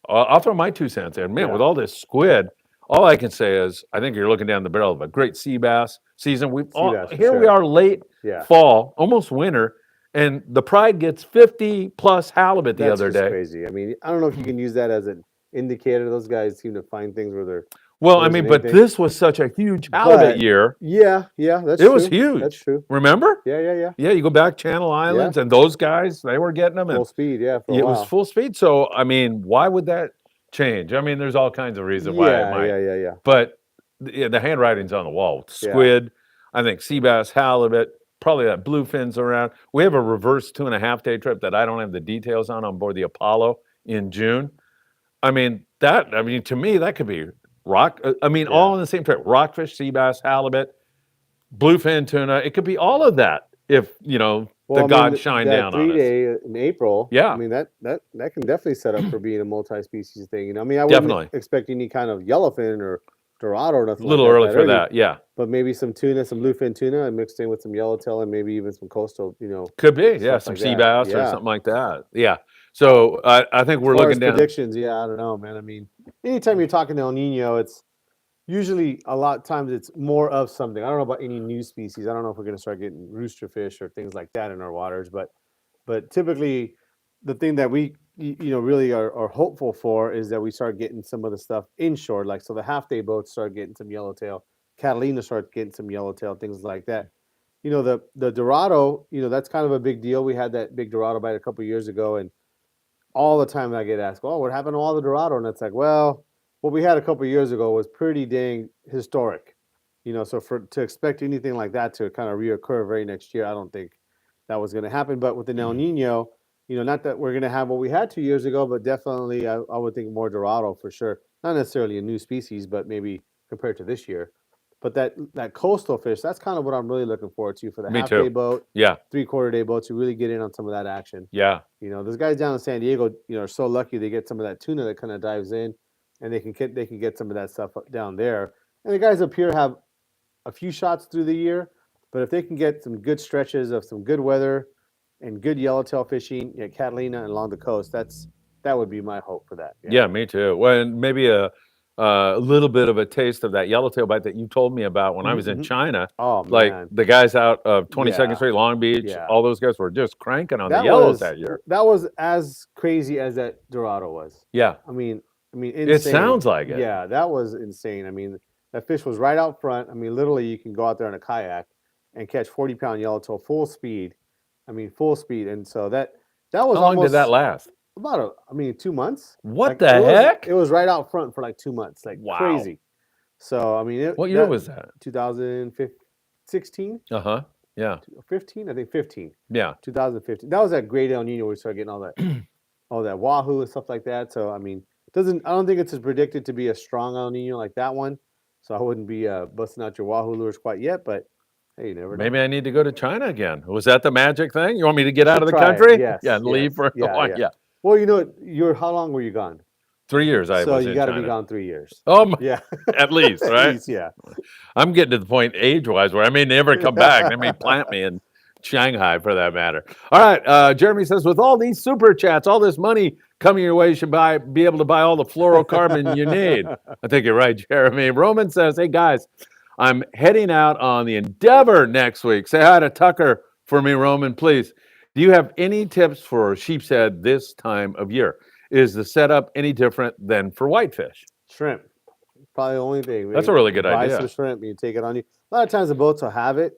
I'll throw my 2 cents in. Man, with all this squid, all I can say is I think you're looking down the barrel of a great sea bass season. We are late fall, almost winter. And the Pride gets 50 plus halibut the other day. That's crazy. I mean, I don't know if you can use that as an indicator. Those guys seem to find things where they're. Well, I mean, but this was such a huge halibut year. Yeah, that's true. It was huge. That's true. Remember? Yeah. Yeah, you go back Channel Islands, and those guys, they were getting them. Full speed, for a it while. was full speed. So, I mean, why would that change? I mean, there's all kinds of reasons why it might. Yeah. But the handwriting's on the wall. Squid, I think sea bass, halibut, probably that bluefin's around. We have a reverse 2.5 day trip that I don't have the details on board the Apollo in June. I mean, to me, that could be all in the same trip. Rockfish, sea bass, halibut, bluefin tuna. It could be all of that if, the gods shine down on us. 3-day in April. Yeah. I mean, that can definitely set up for being a multi-species thing. I mean, I Definitely. wouldn't expect any kind of yellowfin or Dorado or A nothing little like early that for that. Yeah, But maybe some tuna, some bluefin tuna, and mixed in with some yellowtail and maybe even some coastal, could be. Yeah, stuff some like sea that. bass or Yeah. something like that. Yeah. So I think As we're far looking as down. predictions, yeah, I don't know, man. I mean, anytime you're talking El Nino, it's usually a lot of times it's more of something. I don't know about any new species. I don't know if we're going to start getting rooster fish or things like that in our waters, but typically the thing that we really are hopeful for is that we start getting some of the stuff inshore, like so the half day boats start getting some yellowtail, Catalina starts getting some yellowtail, things like that. The Dorado, that's kind of a big deal. We had that big Dorado bite a couple years ago, and all the time I get asked, "Oh, what happened to all the Dorado?" And it's like, well, what we had a couple years ago was pretty dang historic. So to expect anything like that to kind of reoccur very next year, I don't think that was going to happen. But with the El Nino, not that we're going to have what we had 2 years ago, but definitely I would think more Dorado for sure. Not necessarily a new species, but maybe compared to this year. But that coastal fish, that's kind of what I'm really looking forward to for the Me half day too. boat, Yeah. 3/4 day boat to really get in on some of that action. Yeah. Those guys down in San Diego, are so lucky they get some of that tuna that kind of dives in, and they can get some of that stuff down there. And the guys up here have a few shots through the year, but if they can get some good stretches of some good weather and good yellowtail fishing at Catalina and along the coast, that would be my hope for that. Yeah, me too. Well, and maybe a little bit of a taste of that yellowtail bite that you told me about when I was in Mhm. China. Oh Like man, the guys out of 22nd yeah, Street, Long Beach, yeah. all those guys were just cranking on the That yellows was that year. that was as crazy as that Dorado was. Yeah, I mean, it insane. sounds like it. Yeah, that was insane. I mean, that fish was right out front. I mean, literally, you can go out there in a kayak and catch 40-pound yellowtail full speed. I mean, full speed. And so that was How long did that almost last? about 2 months. What Like the heck? it was right out front for like 2 months, like Wow. crazy. So I mean, What year was that? 2016, Uh-huh. Yeah. 15, I think 15, Yeah. 2015. That was that great El Nino where we started getting all that wahoo and stuff like that. So I mean, I don't think it's as predicted to be a strong El Nino like that one. So I wouldn't be busting out your wahoo lures quite yet, but hey, you never know. Maybe I need to go to China again. Was that the magic thing? You want me to get out of the Try it. country? Yes. Yeah, and leave yes. for Yeah, yeah. yeah. Well, how long were you gone? 3 years I So was you in got to China. be gone 3 years. Oh my, Yeah. at least, At right? least, yeah. I'm getting to the point age-wise where I may never come back. They may plant me in Shanghai for that matter. All right, Jeremy says, with all these super chats, all this money coming your way, you should be able to buy all the fluorocarbon you need. I think you're right, Jeremy. Roman says, hey guys, I'm heading out on the Endeavor next week. Say hi to Tucker for me, Roman, please. Do you have any tips for sheep's head this time of year? Is the setup any different than for whitefish? Shrimp. Probably the only thing. That's a really good Buy idea. some shrimp and you take it on you. A lot of times the boats will have it.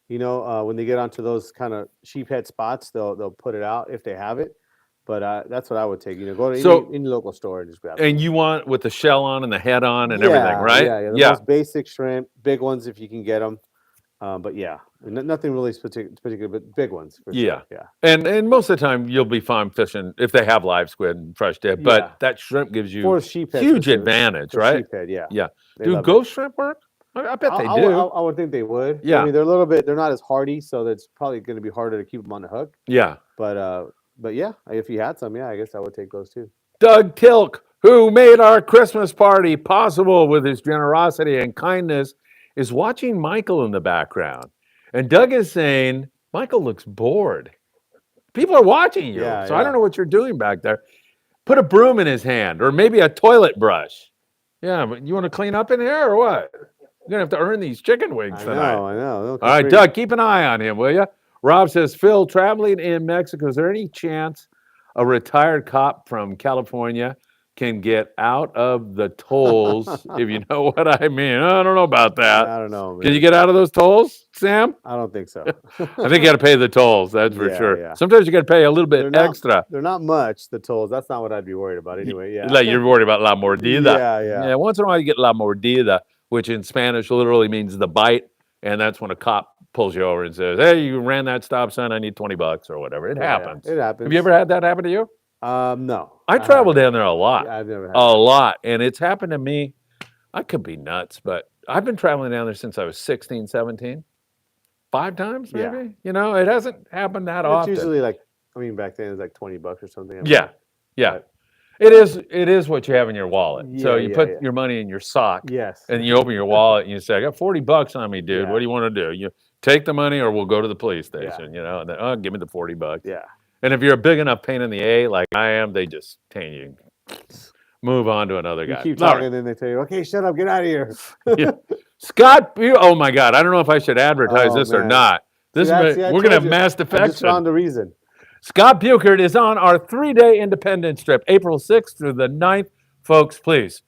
When they get onto those kind of sheephead spots, they'll put it out if they have it. But that's what I would take. Go to any local store and just grab it. And you want with the shell on and the head on and everything, right? Yeah. The most basic shrimp, big ones if you can get them. But yeah, nothing really particular, but big ones for sure. Yeah. And most of the time you'll be fine fishing if they have live squid and fresh dip. But that shrimp gives you huge advantage, right? Sheephead, yeah. Yeah. Do ghost shrimp work? I bet they do. I would think they would. Yeah. I mean, they're not as hardy, so that's probably going to be harder to keep them on the hook. Yeah. But yeah, if you had some, I guess I would take those too. Doug Tilk, who made our Christmas party possible with his generosity and kindness, is watching Michael in the background. And Doug is saying, Michael looks bored. People are watching you. So I don't know what you're doing back there. Put a broom in his hand or maybe a toilet brush. Yeah, but you want to clean up in here or what? You're going to have to earn these chicken wings tonight. I know. All right, Doug, keep an eye on him, will you? Rob says, Phil, traveling in Mexico, is there any chance a retired cop from California can get out of the tolls, if you know what I mean? I don't know about that. I don't know, man. Can you get out of those tolls, Sam? I don't think so. I think you got to pay the tolls, that's for sure. Yeah. Sometimes you got to pay a little bit extra. They're not much, the tolls. That's not what I'd be worried about anyway. Yeah. Like you're worried about la mordida. Yeah. Once in a while you get la mordida, which in Spanish literally means the bite. And that's when a cop pulls you over and says, hey, you ran that stop sign, I need $20 or whatever. It happens. It happens. Have you ever had that happen to you? No. I travel down there a lot. I've never had a lot. And it's happened to me. I could be nuts, but I've been traveling down there since I was 16, 17. 5 times, maybe? It hasn't happened that often. It's usually back then it was like $20 or something. Yeah. It is what you have in your wallet. So Yeah, you yeah, put yeah. your money in your sock, Yes. and you open your wallet and you say, "I got $40 on me, dude. Yeah. What do you want to do? You take the money, or we'll go to the police Yeah. station." You know, and then, oh, give me the $40. Yeah. And if you're a big enough pain in the A like I am, they just tell you move on to another You guy. keep All talking, right. and then they tell you, "Okay, shut up, get out of here." Yeah. Scott, oh my God, I don't know if I should advertise Oh, this or man. not. This See, is, I we're gonna told have you. mass I just defection. found the reason. Scott Buchert is on our 3-day Independence trip, April 6th through the 9th. Folks, please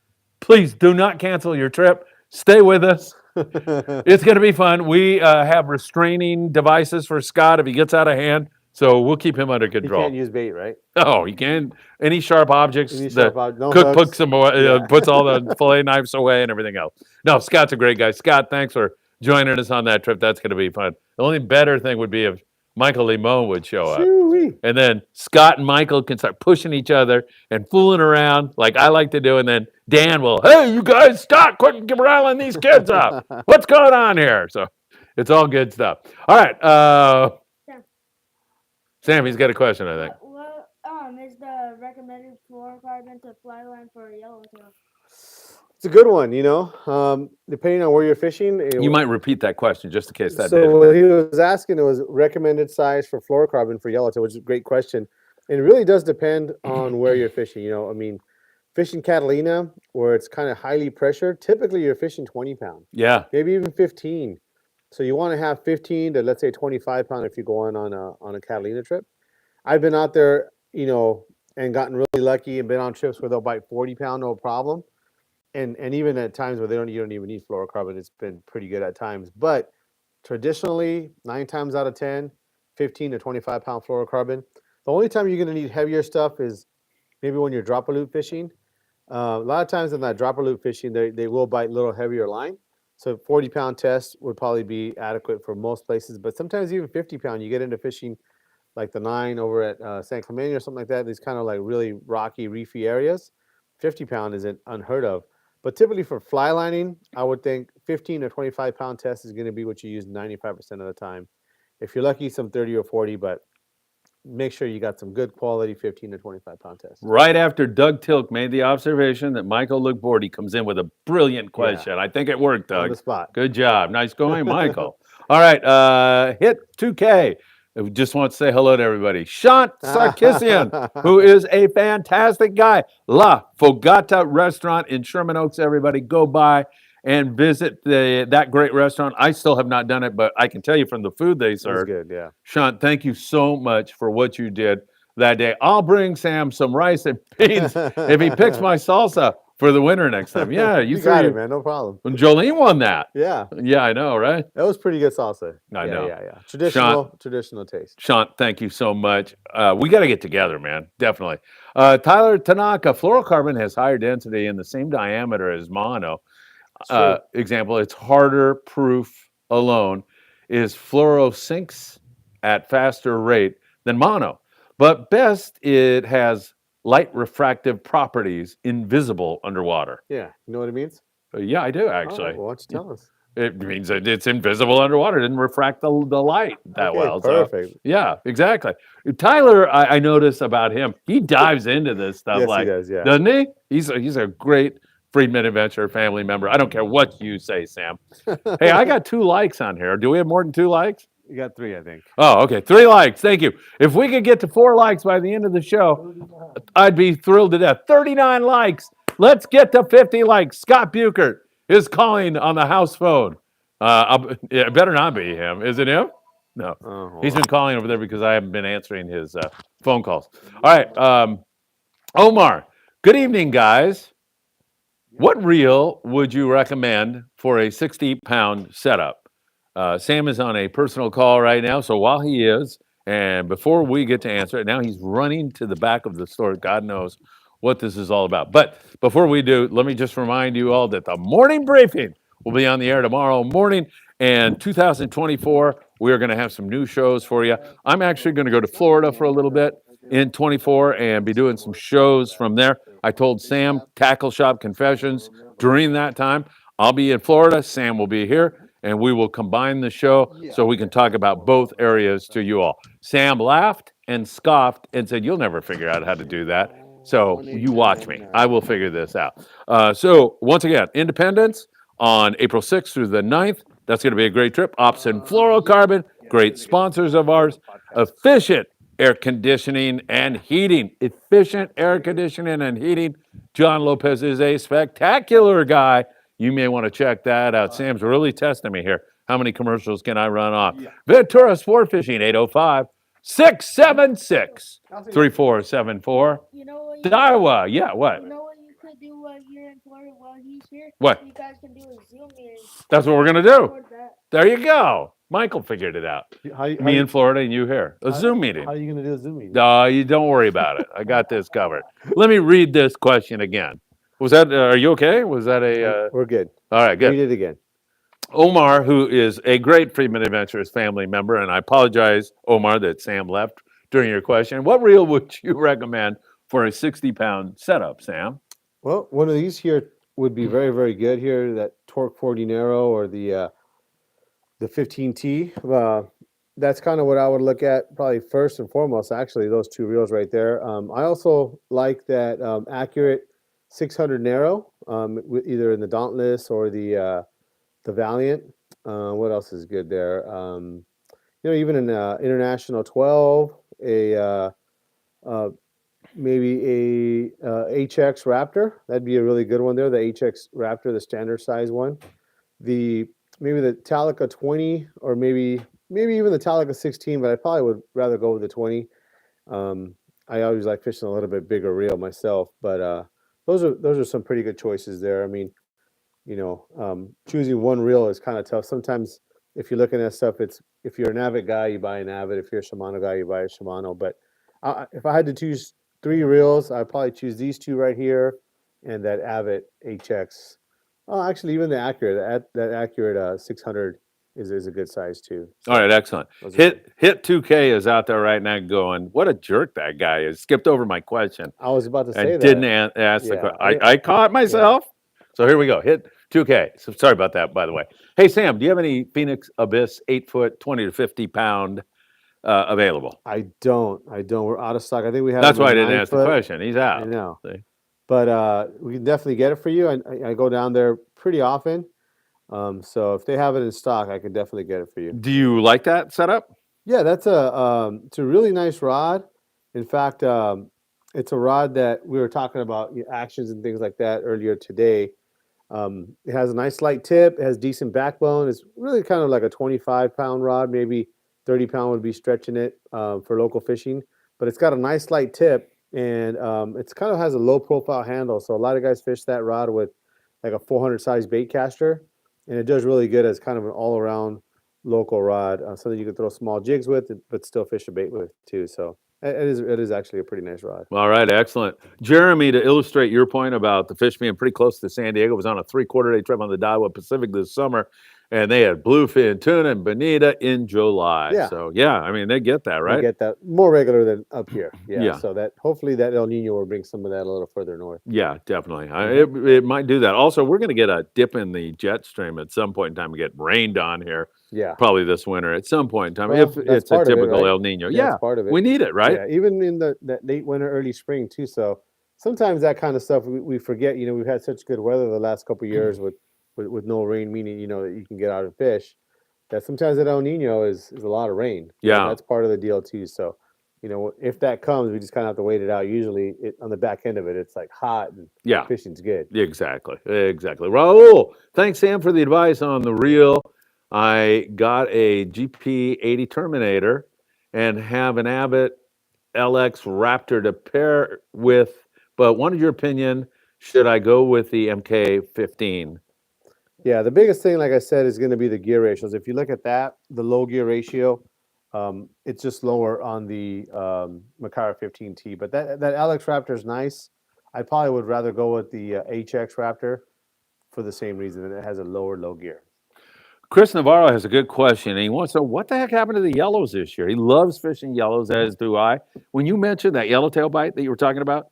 do not cancel your trip. Stay with us. It's going to be fun. We have restraining devices for Scott if he gets out of hand, so we'll keep him under You control. can't use bait, right? Oh, he can. Any sharp objects. Any The sharp no cook hooks. puts all the fillet knives away and everything else. No, Scott's a great guy. Scott, thanks for joining us on that trip. That's going to be fun. The only better thing would be if Michael Limon would show up. Shoo-wee. And then Scott and Michael can start pushing each other and fooling around like I like to do. And then Dan will, hey, you guys, stop, quit riling these kids up. What's going on here? So it's all good stuff. All right. Sam, he's got a question, I think. What is the recommended fluorocarbon to fly line for a yellowtail? It's a good one, depending on where you're fishing. You might repeat that question just in case that So didn't. what he was asking was recommended size for fluorocarbon for yellowtail, which is a great question. And it really does depend on where you're fishing. Fishing Catalina, where it's kind of highly pressured, typically you're fishing 20 pound, Yeah. maybe even 15. So you want to have 15 to, let's say, 25 pound if you're going on a Catalina trip. I've been out there, and gotten really lucky and been on trips where they'll bite 40 pound, no problem. And even at times where you don't even need fluorocarbon, it's been pretty good at times. But traditionally, 9 times out of 10, 15 to 25 pound fluorocarbon. The only time you're going to need heavier stuff is maybe when you're dropper loop fishing. A lot of times in that dropper loop fishing, they will bite a little heavier line. So 40 pound test would probably be adequate for most places. But sometimes even 50 pound, you get into fishing like the 9 over at San Clemente or something like that. These kind of like really rocky, reefy areas. 50 pound isn't unheard of. But typically for fly lining, I would think 15 or 25 pound test is going to be what you use 95% of the time. If you're lucky, some 30 or 40, but make sure you got some good quality 15 to 25 pound test. Right after Doug Tilk made the observation that Michael looked bored, he comes in with a brilliant question. I think it worked, Doug. On the spot. Good job. Nice going, Michael. All right. Hit 2K. I just want to say hello to everybody. Shant Sarkisian, who is a fantastic guy. La Fogata restaurant in Sherman Oaks. Everybody go by and visit that great restaurant. I still have not done it, but I can tell you from the food they serve. That's good, yeah. Shant, thank you so much for what you did that day. I'll bring Sam some rice and beans if he picks my salsa for the winter next time. Yeah, you got it, man. No problem. When Jolene won that. Yeah. Yeah, I know, right? That was pretty good salsa. I know. Yeah. Traditional taste. Shant, thank you so much. We got to get together, man. Definitely. Tyler Tanaka, fluorocarbon has higher density and the same diameter as mono. Example, it's harder proof alone is fluorosinks at faster rate than mono. But best, it has light refractive properties invisible underwater. Yeah. You know what it means? Yeah, I do actually. Right, well, why don't you tell us? It means that it's invisible underwater. It didn't refract the light that Okay, well. perfect. So, yeah, exactly. Tyler, I notice about him, he dives into this stuff. Yes, like, he does, yeah. Doesn't he? He's a great Friedman Adventure family member. I don't care what you say, Sam. Hey, I got 2 likes on here. Do we have more than 2 likes? You got 3, I think. Oh, okay. 3 likes. Thank you. If we could get to 4 likes by the end of the show, I'd be thrilled to death. 39 likes. Let's get to 50 likes. Scott Buchert is calling on the house phone. It better not be him. Is it him? No. Oh, He's been calling over there because I haven't been answering his phone calls. All right. Omar, good evening, guys. What reel would you recommend for a 60-pound setup? Sam is on a personal call right now, so while he is, and before we get to answer it, now he's running to the back of the store. God knows what this is all about. But before we do, let me just remind you all that the morning briefing will be on the air tomorrow morning, and 2024, we are going to have some new shows for you. I'm actually going to go to Florida for a little bit in 24 and be doing some shows from there. I told Sam, Tackle Shop Confessions, during that time, I'll be in Florida, Sam will be here, and we will combine the show so we can talk about both areas to you all. Sam laughed and scoffed and said, you'll never figure out how to do that. So you watch me. I will figure this out. So once again, Independence on April 6th through the 9th. That's going to be a great trip. Ops and Fluorocarbon, great sponsors of ours. Efficient air conditioning and heating. Efficient air conditioning and heating. John Lopez is a spectacular guy. You may want to check that out. Sam's really testing me here. How many commercials can I run off? Ventura Sportfishing, 805 676 3474. You know what? Daiwa, yeah, what? You know what you could do while you're in Florida while he's here? What? You guys can do a Zoom meeting. That's what we're going to do. Record that. There you go. Michael figured it out. Me in Florida and you here. A Zoom meeting. How are you going to do a Zoom meeting? No, you don't worry about it. I got this covered. Let me read this question again. Was that, are you okay? Was that a, We're good. all right, good. Read it again. Omar, who is a great Friedman Adventures family member, and I apologize, Omar, that Sam left during your question. What reel would you recommend for a 60-pound setup, Sam? Well, one of these here would be very, very good here. That Torque 40 Narrow or the 15T. That's kind of what I would look at probably first and foremost. Actually, those two reels right there. I also like that accurate 600 Narrow, either in the Dauntless or the Valiant. What else is good there? Even an International 12, maybe a HX Raptor. That'd be a really good one there. The HX Raptor, the standard size one. Maybe the Talica 20, or maybe even the Talica 16, but I probably would rather go with the 20. I always like fishing a little bit bigger reel myself, but those are some pretty good choices there. I mean, choosing one reel is kind of tough. Sometimes if you're looking at stuff, if you're an Avid guy, you buy an Avid. If you're a Shimano guy, you buy a Shimano. But if I had to choose 3 reels, I'd probably choose these two right here and that Avid HX. Oh, actually, even the Accurate, that Accurate 600 is a good size too. All right, excellent. Those are Hit 2K is out there right now going, what a jerk that guy is. Skipped over my question. I was about to say I that. didn't ask the Yeah, question. I caught myself. So here we go. Hit 2K. So sorry about that, by the way. Hey, Sam, do you have any Phoenix Abyss 8-foot, 20 to 50 pound available? I don't. We're out of stock. I think we have. That's them why I in didn't 9 ask the foot. question. He's out. I know. See? But we can definitely get it for you. I go down there pretty often. So if they have it in stock, I can definitely get it for you. Do you like that setup? Yeah, that's it's a really nice rod. In fact, it's a rod that we were talking about actions and things like that earlier today. It has a nice light tip. It has decent backbone. It's really kind of like a 25-pound rod, maybe 30-pound would be stretching it for local fishing. But it's got a nice light tip, and it's kind of has a low profile handle. So a lot of guys fish that rod with like a 400 size bait caster, and it does really good as kind of an all around local rod, something you can throw small jigs with, but still fish a bait with too. So it is actually a pretty nice rod. All right, excellent. Jeremy, to illustrate your point about the fish being pretty close to San Diego, was on a 3/4 day trip on the Daiwa Pacific this summer, and they had bluefin tuna and bonita in July. Yeah. So yeah, I mean they get that, right? We get that more regular than up here. Yeah. Yeah. So that hopefully that El Nino will bring some of that a little further north. Yeah, definitely. It might do that. Also, we're going to get a dip in the jet stream at some point in time. We get rained on here, Yeah. probably this winter at some point in time. Well, if that's it's a part of it, typical right? El Nino, Yeah, yeah, that's part of it. we need it, right? Yeah. Even in that late winter, early spring too. So sometimes that kind of stuff we forget. We've had such good weather the last couple of years with no rain, meaning that you can get out and fish. That sometimes at El Nino is a lot of rain. Yeah. That's part of the deal too. So, if that comes, we just kind of have to wait it out. Usually, on the back end of it, it's like hot and Yeah. fishing's good. Exactly. Raul, thanks, Sam, for the advice on the reel. I got a GP80 Terminator and have an Abbott LX Raptor to pair with, but wanted your opinion. Should I go with the MK15? Yeah, the biggest thing, like I said, is going to be the gear ratios. If you look at that, the low gear ratio, it's just lower on the Makara 15T. But that Alex Raptor is nice. I probably would rather go with the HX Raptor for the same reason that it has a low gear. Chris Navarro has a good question, and he wants to know what the heck happened to the yellows this year. He loves fishing yellows, as do I. When you mentioned that yellowtail bite that you were talking about,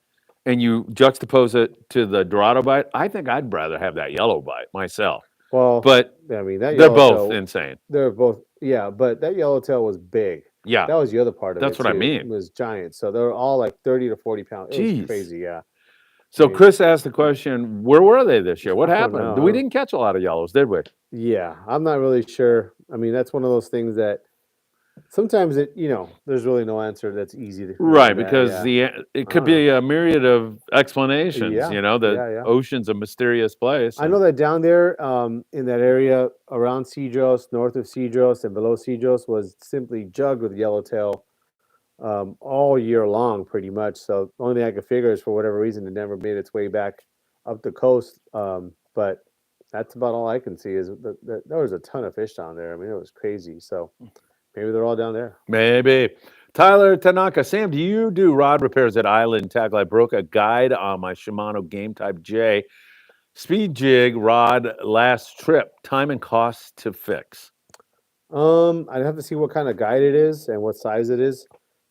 and you juxtapose it to the Dorado bite, I think I'd rather have that yellow bite myself. Well, But I mean, that they're yellowtail, both insane. they're both, yeah, but that yellowtail was big. Yeah. That was the other part of That's it, what I too. mean. It was giant. So they were all like 30 to 40 pounds. It Jeez. was crazy, yeah. So mean- Chris asked the question, where were they this year? What I don't happened? know. We didn't catch a lot of yellows, did we? Yeah, I'm not really sure. I mean, that's one of those things that sometimes there's really no answer that's easy to Right, that, because yeah. it could be a myriad of explanations. Yeah, The yeah. ocean's a mysterious place. I know that down there in that area around Cedros, north of Cedros and below Cedros was simply jugged with yellowtail all year long, pretty much. So the only thing I could figure is for whatever reason it never made its way back up the coast. But that's about all I can see is that there was a ton of fish down there. I mean, it was crazy. So maybe they're all down there. Maybe. Tyler Tanaka, Sam, do you do rod repairs at Island Tqckle? I broke a guide on my Shimano Game Type J speed jig rod last trip. Time and cost to fix. I'd have to see what kind of guide it is and what size it is,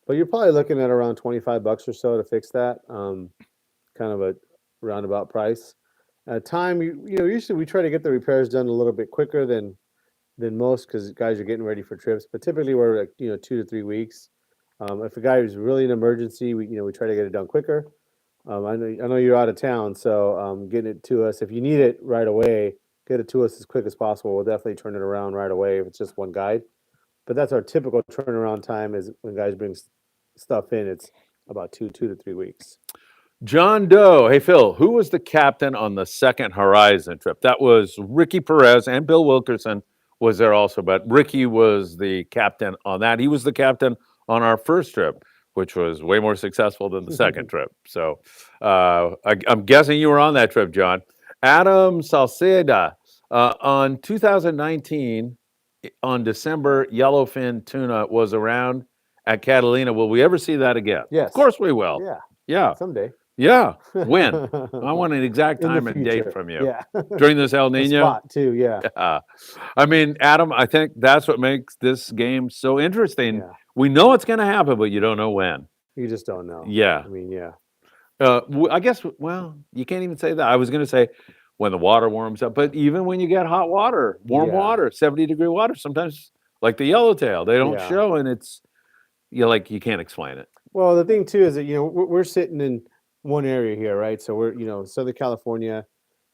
but you're probably looking at around $25 or so to fix that. Kind of a roundabout price. Time, usually we try to get the repairs done a little bit quicker than most because guys are getting ready for trips. But typically we're like 2 to 3 weeks. If a guy is really an emergency, we try to get it done quicker. I know you're out of town, so getting it to us if you need it right away. Get it to us as quick as possible. We'll definitely turn it around right away if it's just one guide. But that's our typical turnaround time is when guys bring stuff in. It's about 2 to 3 weeks. John Doe. Hey, Phil, who was the captain on the second Horizon trip? That was Ricky Perez and Bill Wilkerson was there also, but Ricky was the captain on that. He was the captain on our first trip, which was way more successful than the second trip. So I'm guessing you were on that trip, John. Adam Salceda. On 2019, on December, yellowfin tuna was around at Catalina. Will we ever see that again? Yes. Of course we will. Yeah. Yeah. Someday. Yeah. When? I want an exact In the time and date future. from you. Yeah. During this El The Nino? spot too. Yeah. Yeah. I mean, Adam, I think that's what makes this game so interesting. Yeah. We know it's going to happen, but you don't know when. You just don't know. Yeah. I mean, yeah. I guess, well, you can't even say that. I was going to say when the water warms up, but even when you get hot water, warm Yeah. water, 70-degree water, sometimes like the yellowtail, they don't Yeah. show and it's, you can't explain it. Well, the thing too is that we're sitting in one area here, right? So we're Southern California,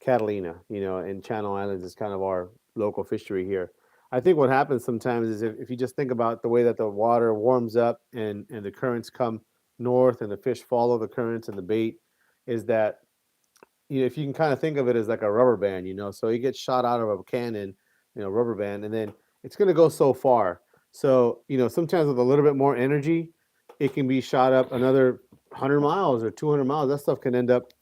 Catalina, and Channel Islands is kind of our local fishery here. I think what happens sometimes is if you just think about the way that the water warms up and the currents come north and the fish follow the currents and the bait, is that if you can kind of think of it as like a rubber band, so you get shot out of a cannon, rubber band, and then it's going to go so far. So sometimes with a little bit more energy, it can be shot up another 100 miles or 200 miles. That stuff can end up,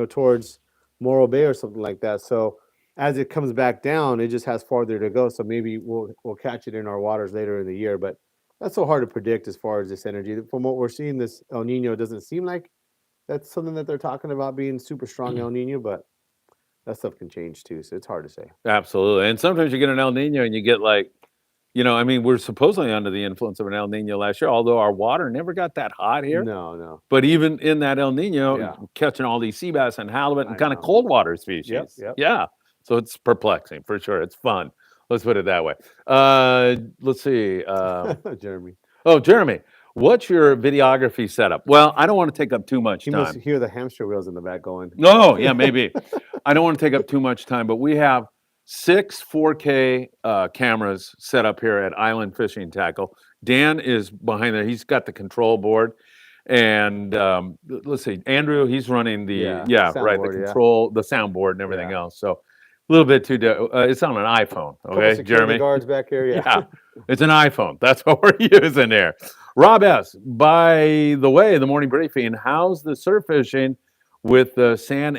towards Morro Bay or something like that. So as it comes back down, it just has farther to go. So maybe we'll catch it in our waters later in the year. But that's so hard to predict as far as this energy. From what we're seeing, this El Nino doesn't seem like that's something that they're talking about being super strong El Nino, but that stuff can change too. So it's hard to say. Absolutely. And sometimes you get an El Nino and you get like, we're supposedly under the influence of an El Nino last year, although our water never got that hot here. No. But even in that El Nino, Yeah. catching all these sea bass and halibut and I kind of know. cold water species. Yep. Yeah. So it's perplexing for sure. It's fun. Let's put it that way. Let's see. Jeremy. Oh, Jeremy, what's your videography setup? Well, I don't want to take up too much You time. must hear the hamster wheels in the back going. No, yeah, maybe. I don't want to take up too much time, but we have 6 4K cameras set up here at Island Fishing Tqckle. Dan is behind there. He's got the control board. And let's see, Andrew, he's running the, soundboard, control, the soundboard and everything Yeah. else. So a little bit too, it's on an iPhone, Couple okay, security Jeremy? guards back here. Yeah, it's an iPhone. That's what we're using there. Rob S., by the way, the morning briefing, how's the surf fishing with the sand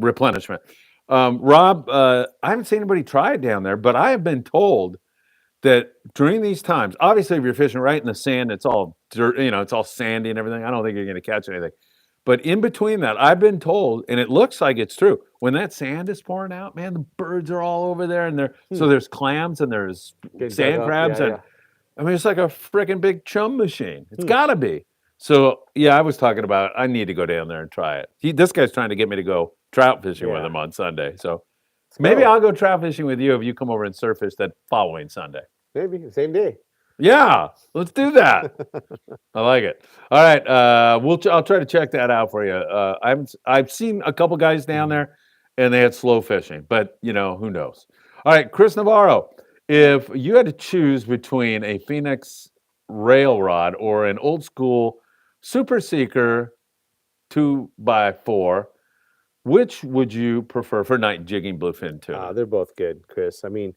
replenishment? Rob, I haven't seen anybody try it down there, but I have been told that during these times, obviously if you're fishing right in the sand, it's all dirt, it's all sandy and everything. I don't think you're going to catch anything. But in between that, I've been told, and it looks like it's true, when that sand is pouring out, man, the birds are all over there, and so there's clams and there's sand crabs, and I mean, it's like a freaking big chum machine. It's got to be. So yeah, I was talking about I need to go down there and try it. This guy's trying to get me to go trout fishing with him on Sunday. So maybe I'll go trout fishing with you if you come over and surf fish that following Sunday. Maybe same day. Yeah, let's do that. I like it. All right, I'll try to check that out for you. I've seen a couple guys down there, and they had slow fishing, but who knows? All right, Chris Navarro, if you had to choose between a Phoenix rail rod or an old school Super Seeker 2x4, which would you prefer for night jigging bluefin tuna? They're both good, Chris. I mean,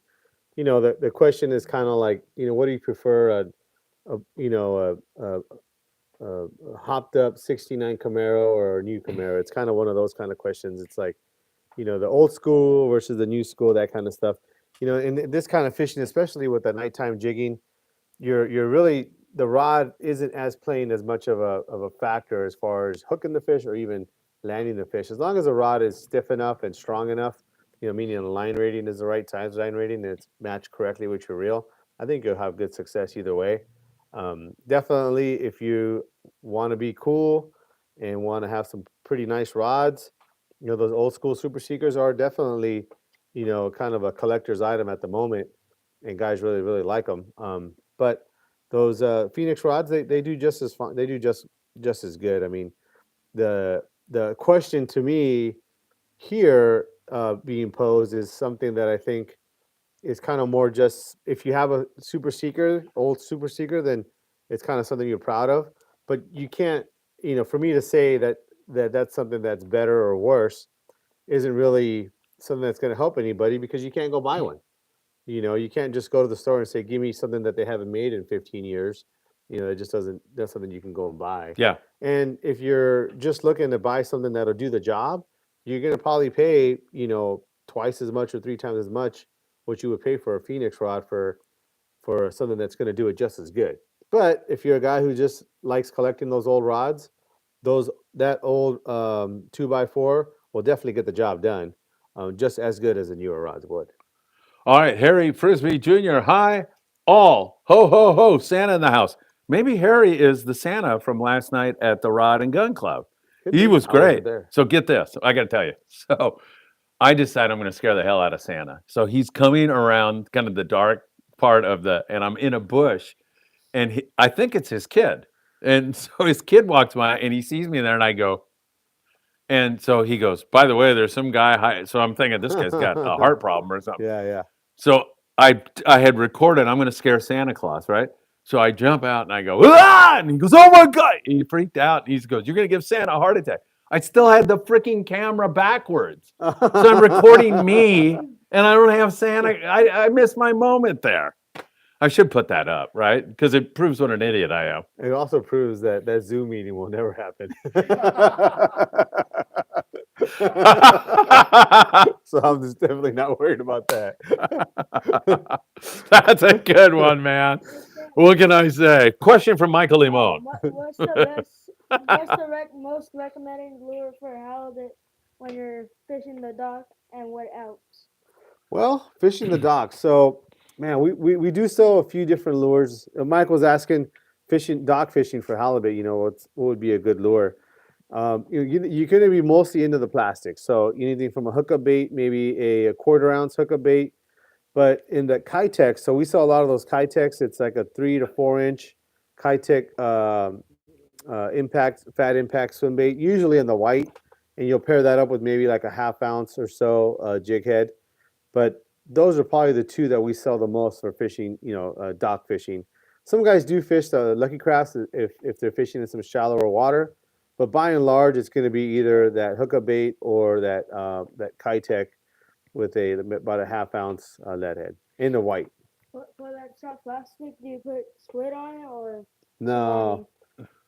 the question is kind of like, what do you prefer, a hopped up 69 Camaro or a new Camaro? It's kind of one of those kind of questions. It's like, the old school versus the new school, that kind of stuff. In this kind of fishing, especially with the nighttime jigging, you're really, the rod isn't as playing as much of a factor as far as hooking the fish or even landing the fish. As long as the rod is stiff enough and strong enough, meaning the line rating is the right size line rating and it's matched correctly with your reel, I think you'll have good success either way. Definitely, if you want to be cool and want to have some pretty nice rods, those old school Super Seekers are definitely, kind of a collector's item at the moment, and guys really, really like them. But those Phoenix rods, they do just as fun. They do just as good. I mean, the question to me here being posed is something that I think is kind of more just, if you have a Super Seeker, old Super Seeker, then it's kind of something you're proud of. But you can't, for me to say that's something that's better or worse isn't really something that's going to help anybody, because you can't go buy one. You can't just go to the store and say, give me something that they haven't made in 15 years. It just doesn't, that's something you can go and buy. Yeah. And if you're just looking to buy something that'll do the job, you're going to probably pay, twice as much or three times as much what you would pay for a Phoenix rod for something that's going to do it just as good. But if you're a guy who just likes collecting those old rods, that old 2x4 will definitely get the job done, just as good as the newer rods would. All right, Harry Frisbee Jr. Hi, all. Ho, ho, ho, Santa in the house. Maybe Harry is the Santa from last night at the Rod and Gun Club. He was I wasn't great. there. So get this. I got to tell you. So I decided I'm going to scare the hell out of Santa. So he's coming around kind of the dark part and I'm in a bush, and I think it's his kid. And so his kid walks by and he sees me there, and I go, and so he goes, by the way, there's some guy. So I'm thinking this guy's got a heart problem or something. Yeah. So I had recorded, I'm going to scare Santa Claus, right? So I jump out and I go, ah! And he goes, oh my God. He freaked out. He goes, you're going to give Santa a heart attack. I still had the freaking camera backwards. So I'm recording me, and I don't have Santa. I missed my moment there. I should put that up, right? Because it proves what an idiot I am. It also proves that Zoom meeting will never happen. So I'm just definitely not worried about that. That's a good one, man. What can I say? Question from Michael Limon. What's the most recommended lure for halibut when you're fishing the dock, and what else? Well, fishing the dock. So, man, we do sell a few different lures. Mike was asking dock fishing for halibut. What would be a good lure? You're going to be mostly into the plastic. So anything from a hookup bait, maybe a quarter ounce hookup bait. But in the Kytex, so we sell a lot of those Kytex. It's like a 3 to 4 inch Kytex fat impact swim bait, usually in the white, and you'll pair that up with maybe like a half ounce or so jig head. But those are probably the two that we sell the most for fishing, dock fishing. Some guys do fish the Lucky Crafts if they're fishing in some shallower water, but by and large, it's going to be either that hookup bait or that Kytex with about a half ounce lead head in the white. For that soft plastic, do you put squid on it or? No.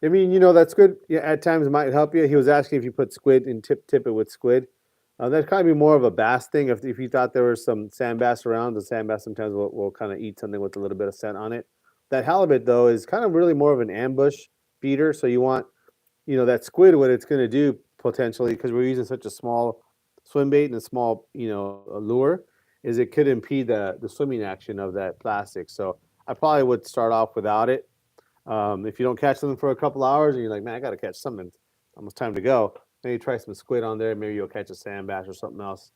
I mean, that squid at times might help you. He was asking if you put squid and tip it with squid. That'd kind of be more of a bass thing. If you thought there was some sand bass around, the sand bass sometimes will kind of eat something with a little bit of scent on it. That halibut, though, is kind of really more of an ambush feeder. So you want, that squid, what it's going to do potentially, because we're using such a small swim bait and a small, lure, is it could impede the swimming action of that plastic. So I probably would start off without it. If you don't catch something for a couple hours and you're like, man, I got to catch something, almost time to go, maybe try some squid on there. Maybe you'll catch a sand bass or something else.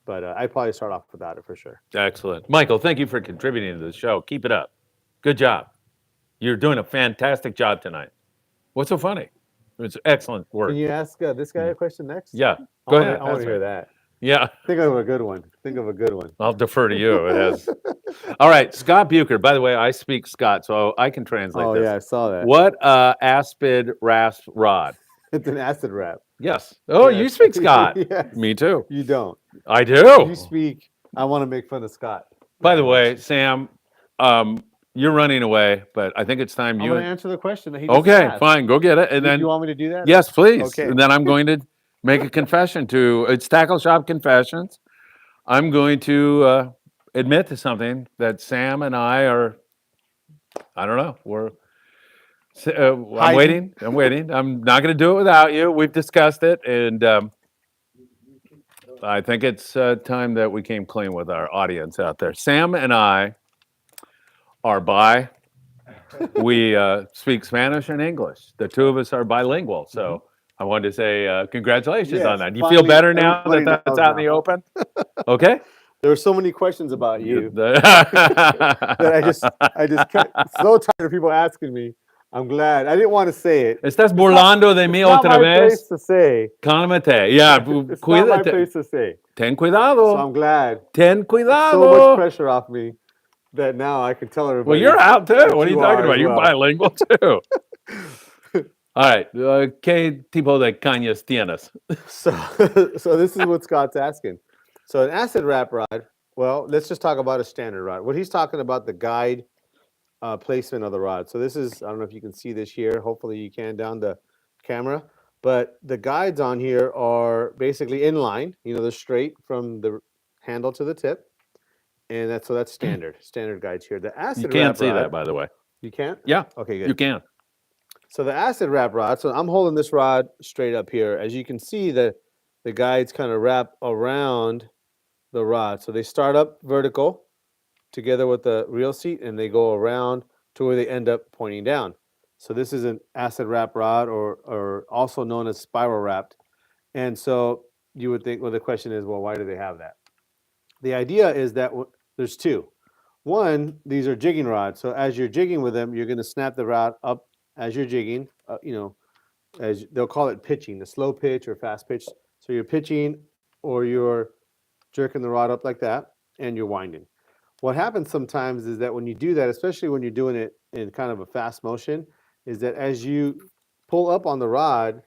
But I'd probably start off without it for sure. Excellent. Michael, thank you for contributing to the show. Keep it up. Good job. You're doing a fantastic job tonight. What's so funny? It's excellent work. Can you ask this guy a question next? Yeah, I go wanna- ahead. I want ask to me. hear that. Yeah, Think of a good one. Think of a good one. I'll defer to you. It has. All right, Scott Bucher. By the way, I speak Scott, so I can translate Oh this. yeah, I saw that. What aspid rasp rod? It's an acid wrap. Yes. Oh, you Yes. speak Scott. Yes. Me too. You don't. I do. You speak. I want to make fun of Scott. By the way, Sam, you're running away, but I think it's time I'm you. going to answer the question that he just Okay, asked. fine. Go get it, and then you want me to do that? yes, please. Okay. And then I'm going to make a confession to it's Tackle Shop Confessions. I'm going to admit to something that Sam and I are. I don't know. I'm Hiding. waiting. I'm waiting. I'm not going to do it without you. We've discussed it, and I think it's time that we came clean with our audience out there. Sam and I are bi. We speak Spanish and English. The two of us are bilingual. So I wanted to say congratulations Yes, on that. Do you feel finally, better now everybody that that's knows out in the now. open? Okay. There were so many questions about you The- that I just kept so tired of people asking me. I'm glad. I didn't want to say it. Estás burlando de mí It's not otra my place vez. to say. Cálmate. Yeah. It's not my Cuídate. place to say. Ten So cuidado. I'm glad. Ten So much cuidado. pressure off me that now I can tell everybody. Well, you're out too. that What are you you talking are about? as You're well. bilingual too. All right. ¿Qué tipo de cañas tienes? So this is what Scott's asking. So an acid wrap rod. Well, let's just talk about a standard rod. What he's talking about the guide placement of the rod. So this is, I don't know if you can see this here. Hopefully you can down the camera. But the guides on here are basically in line. You know, they're straight from the handle to the tip. And that's standard guides here. The acid You can't wrap see rod, that, by the way. You can't? Yeah, Okay, good. you can. So the acid wrap rod, so I'm holding this rod straight up here. As you can see, the guides kind of wrap around the rod. So they start up vertical together with the reel seat and they go around to where they end up pointing down. So this is an acid wrap rod or also known as spiral wrapped. And so you would think, well, the question is, well, why do they have that? The idea is that there's two. One, these are jigging rods. So as you're jigging with them, you're going to snap the rod up as you're jigging, as they'll call it pitching, the slow pitch or fast pitch. So you're pitching or you're jerking the rod up like that and you're winding. What happens sometimes is that when you do that, especially when you're doing it in kind of a fast motion, is that as you pull up on the rod,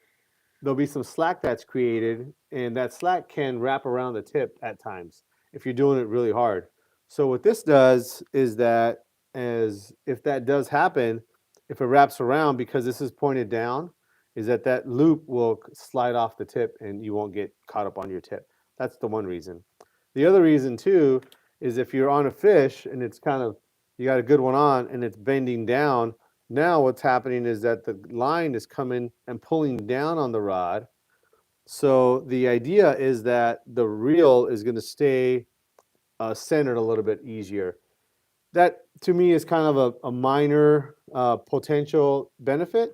there'll be some slack that's created and that slack can wrap around the tip at times if you're doing it really hard. So what this does is that if that does happen, if it wraps around because this is pointed down, is that loop will slide off the tip and you won't get caught up on your tip. That's the one reason. The other reason too is if you're on a fish and it's kind of, you got a good one on and it's bending down, now what's happening is that the line is coming and pulling down on the rod. So the idea is that the reel is going to stay centered a little bit easier. That to me is kind of a minor potential benefit,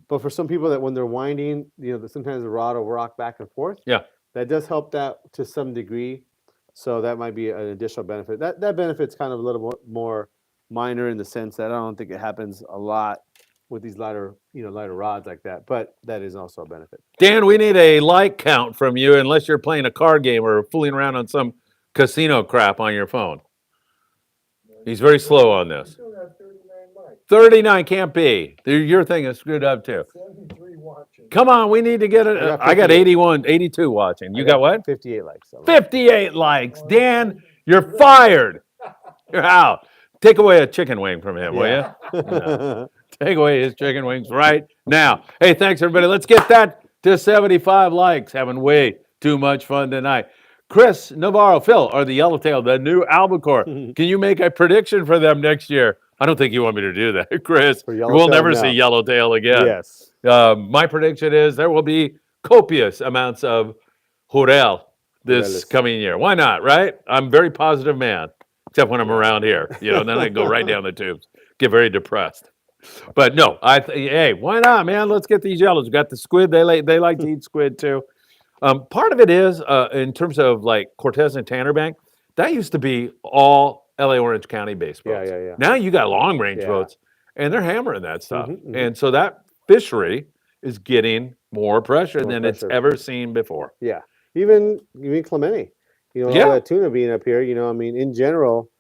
but for some people that when they're winding, sometimes the rod will rock back and forth. Yeah. That does help that to some degree. So that might be an additional benefit. That benefit's kind of a little more minor in the sense that I don't think it happens a lot with these lighter rods like that, but that is also a benefit. Dan, we need a like count from you unless you're playing a card game or fooling around on some casino crap on your phone. He's very slow on this. Still got 39 likes, 39 can't be. Your thing is screwed up too. 73 watching. Come on, we need to get it. I got 81, 82 watching. You got what? 58 likes. So 58 likes. Dan, you're fired. You're out. Take away a chicken wing from him, will you? yeah. Take away his chicken wings right now. Hey, thanks everybody. Let's get that to 75 likes. Having way too much fun tonight. Chris Navarro, Phil, are the Yellowtail, the new albacore. Can you make a prediction for them next year? I don't think you want me to do that, Chris. For We'll Yellowtail, never no. see Yellowtail again. Yes. My prediction is there will be copious amounts of Jurel this Jureles. coming year. Why not, right? I'm a very positive man, except when I'm around here. Then I go right down the tubes, get very depressed. But no, hey, why not, man? Let's get these yellows. We got the squid. They like to eat squid too. Part of it is in terms of like Cortez and Tanner Bank. That used to be all LA Orange County based boats. Yeah. Now you got long range Yeah. boats, and they're hammering that stuff. Mhm, mhm. And so that fishery is getting more pressure More than it's pressure. ever seen before. Yeah, even Clemente, all Yeah. that tuna being up here. I mean, in general,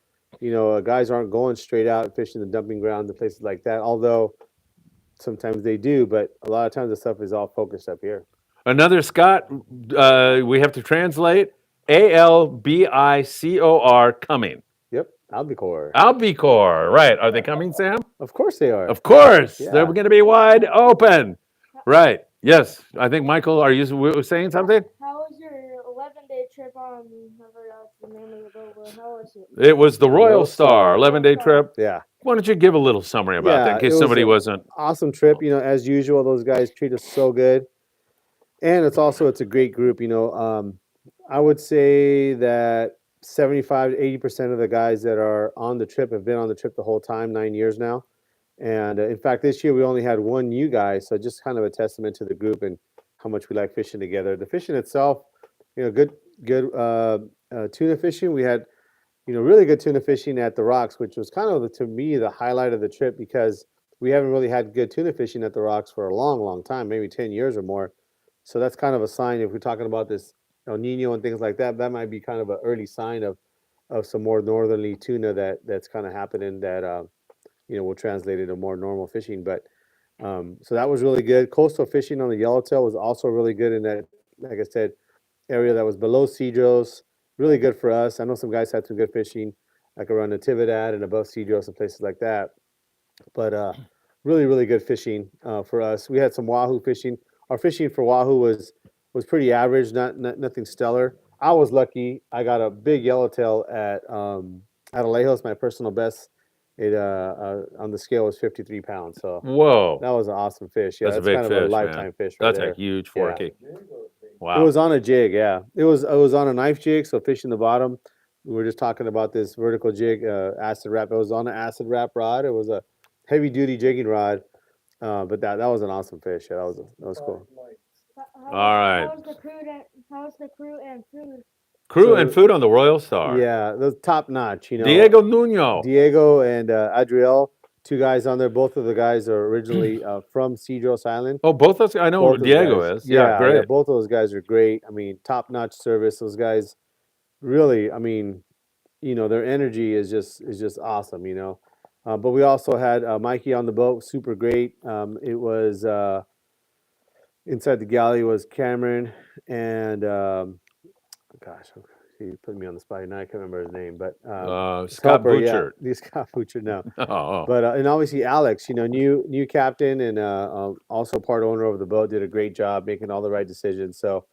guys aren't going straight out fishing the dumping grounds and places like that. Although sometimes they do, but a lot of times the stuff is all focused up here. Another Scott, we have to translate Albicor coming. Yep, albacore. Albicore, right. Are they coming, Sam? Of course they are. Of course. They're Yeah. going to be wide open. Right. Yes. I think, Michael, are you saying something? How was your 11-day trip on? I forgot the name of the boat. But how was it? It was the Royal Royal Star, Star. 11-day trip. Yeah. Why don't you give a little summary about that in Yeah, case it was somebody a- wasn't? Awesome trip. As usual, those guys treat us so good, and it's a great group. I would say that 75 to 80% of the guys that are on the trip have been on the trip the whole time, 9 years now. And in fact, this year we only had one new guy, so just kind of a testament to the group and how much we like fishing together. The fishing itself, good tuna fishing. We had, really good tuna fishing at the rocks, which was kind of to me the highlight of the trip because we haven't really had good tuna fishing at the rocks for a long, long time, maybe 10 years or more. So that's kind of a sign if we're talking about this El Nino and things like that. That might be kind of an early sign of some more northerly tuna that's kind of happening that will translate into more normal fishing. But so that was really good. Coastal fishing on the Yellowtail was also really good in that, like I said, area that was below Cedros. Really good for us. I know some guys had some good fishing, like around Natividad and above Cedros and places like that. But really, really good fishing for us. We had some wahoo fishing. Our fishing for wahoo was pretty average, not nothing stellar. I was lucky. I got a big yellowtail at Alejos, my personal best. It on the scale was 53 pounds. So Whoa. that was an awesome fish. Yeah, That's a that's big kind of fish, a man. lifetime fish right That's there. a huge Yeah. forky. It Wow. It was on a jig, yeah. It was on a knife jig, so fishing the bottom. We were just talking about this vertical jig, acid wrap. It was on an acid wrap rod. It was a heavy duty jigging rod, but that was an awesome fish. Yeah, that was cool. All right. How was the crew? How was the crew and food? Crew and So- food on the Royal Star. Yeah, the top notch. Diego Nuno. Diego and Adriel, two guys on there. Both of the guys are originally from Cedros Island. Oh, both those. I know Both those Diego guys. is. Yeah, great. Both of those guys are great. I mean, top notch service. Those guys really. I mean, their energy is just awesome. But we also had Mikey on the boat. Super great. It was inside the galley was Cameron and gosh, he put me on the spot now. I can't remember his name, but his Scott helper, Butchert. Yeah, Scott Butchert. No. Oh, But and obviously Alex, new captain and also part owner of the boat, did a great job making all the right decisions. So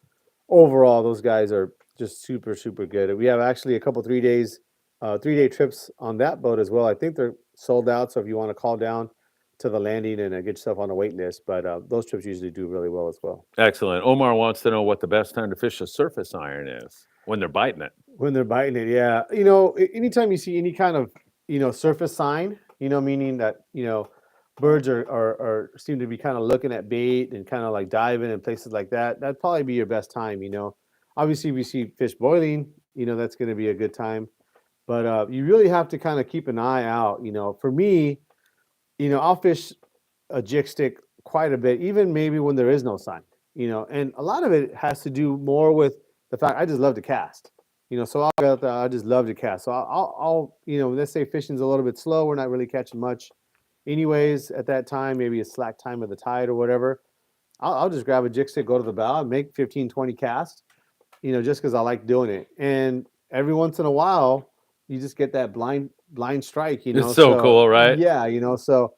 overall, those guys are just super super good. We have actually a couple 3-day trips on that boat as well. I think they're sold out. So if you want to call down to the landing and get yourself on a wait list, but those trips usually do really well as well. excellent. Omar wants to know what the best time to fish a surface iron is when they're biting it. When they're biting it, yeah. Anytime you see any kind of surface sign, meaning that birds are seem to be kind of looking at bait and kind of like diving in places like that. That'd probably be your best time. Obviously, if we see fish boiling, that's going to be a good time. But you really have to kind of keep an eye out. For me, I'll fish a jig stick quite a bit, even maybe when there is no sign. And a lot of it has to do more with the fact I just love to cast. So I'll go out there, I just love to cast. So I'll let's say fishing's a little bit slow, we're not really catching much anyways at that time, maybe a slack time of the tide or whatever. I'll just grab a jig stick, go to the bow and make 15, 20 casts, just because I like doing it. And every once in a while, you just get that blind strike, It's so cool, right? Yeah, so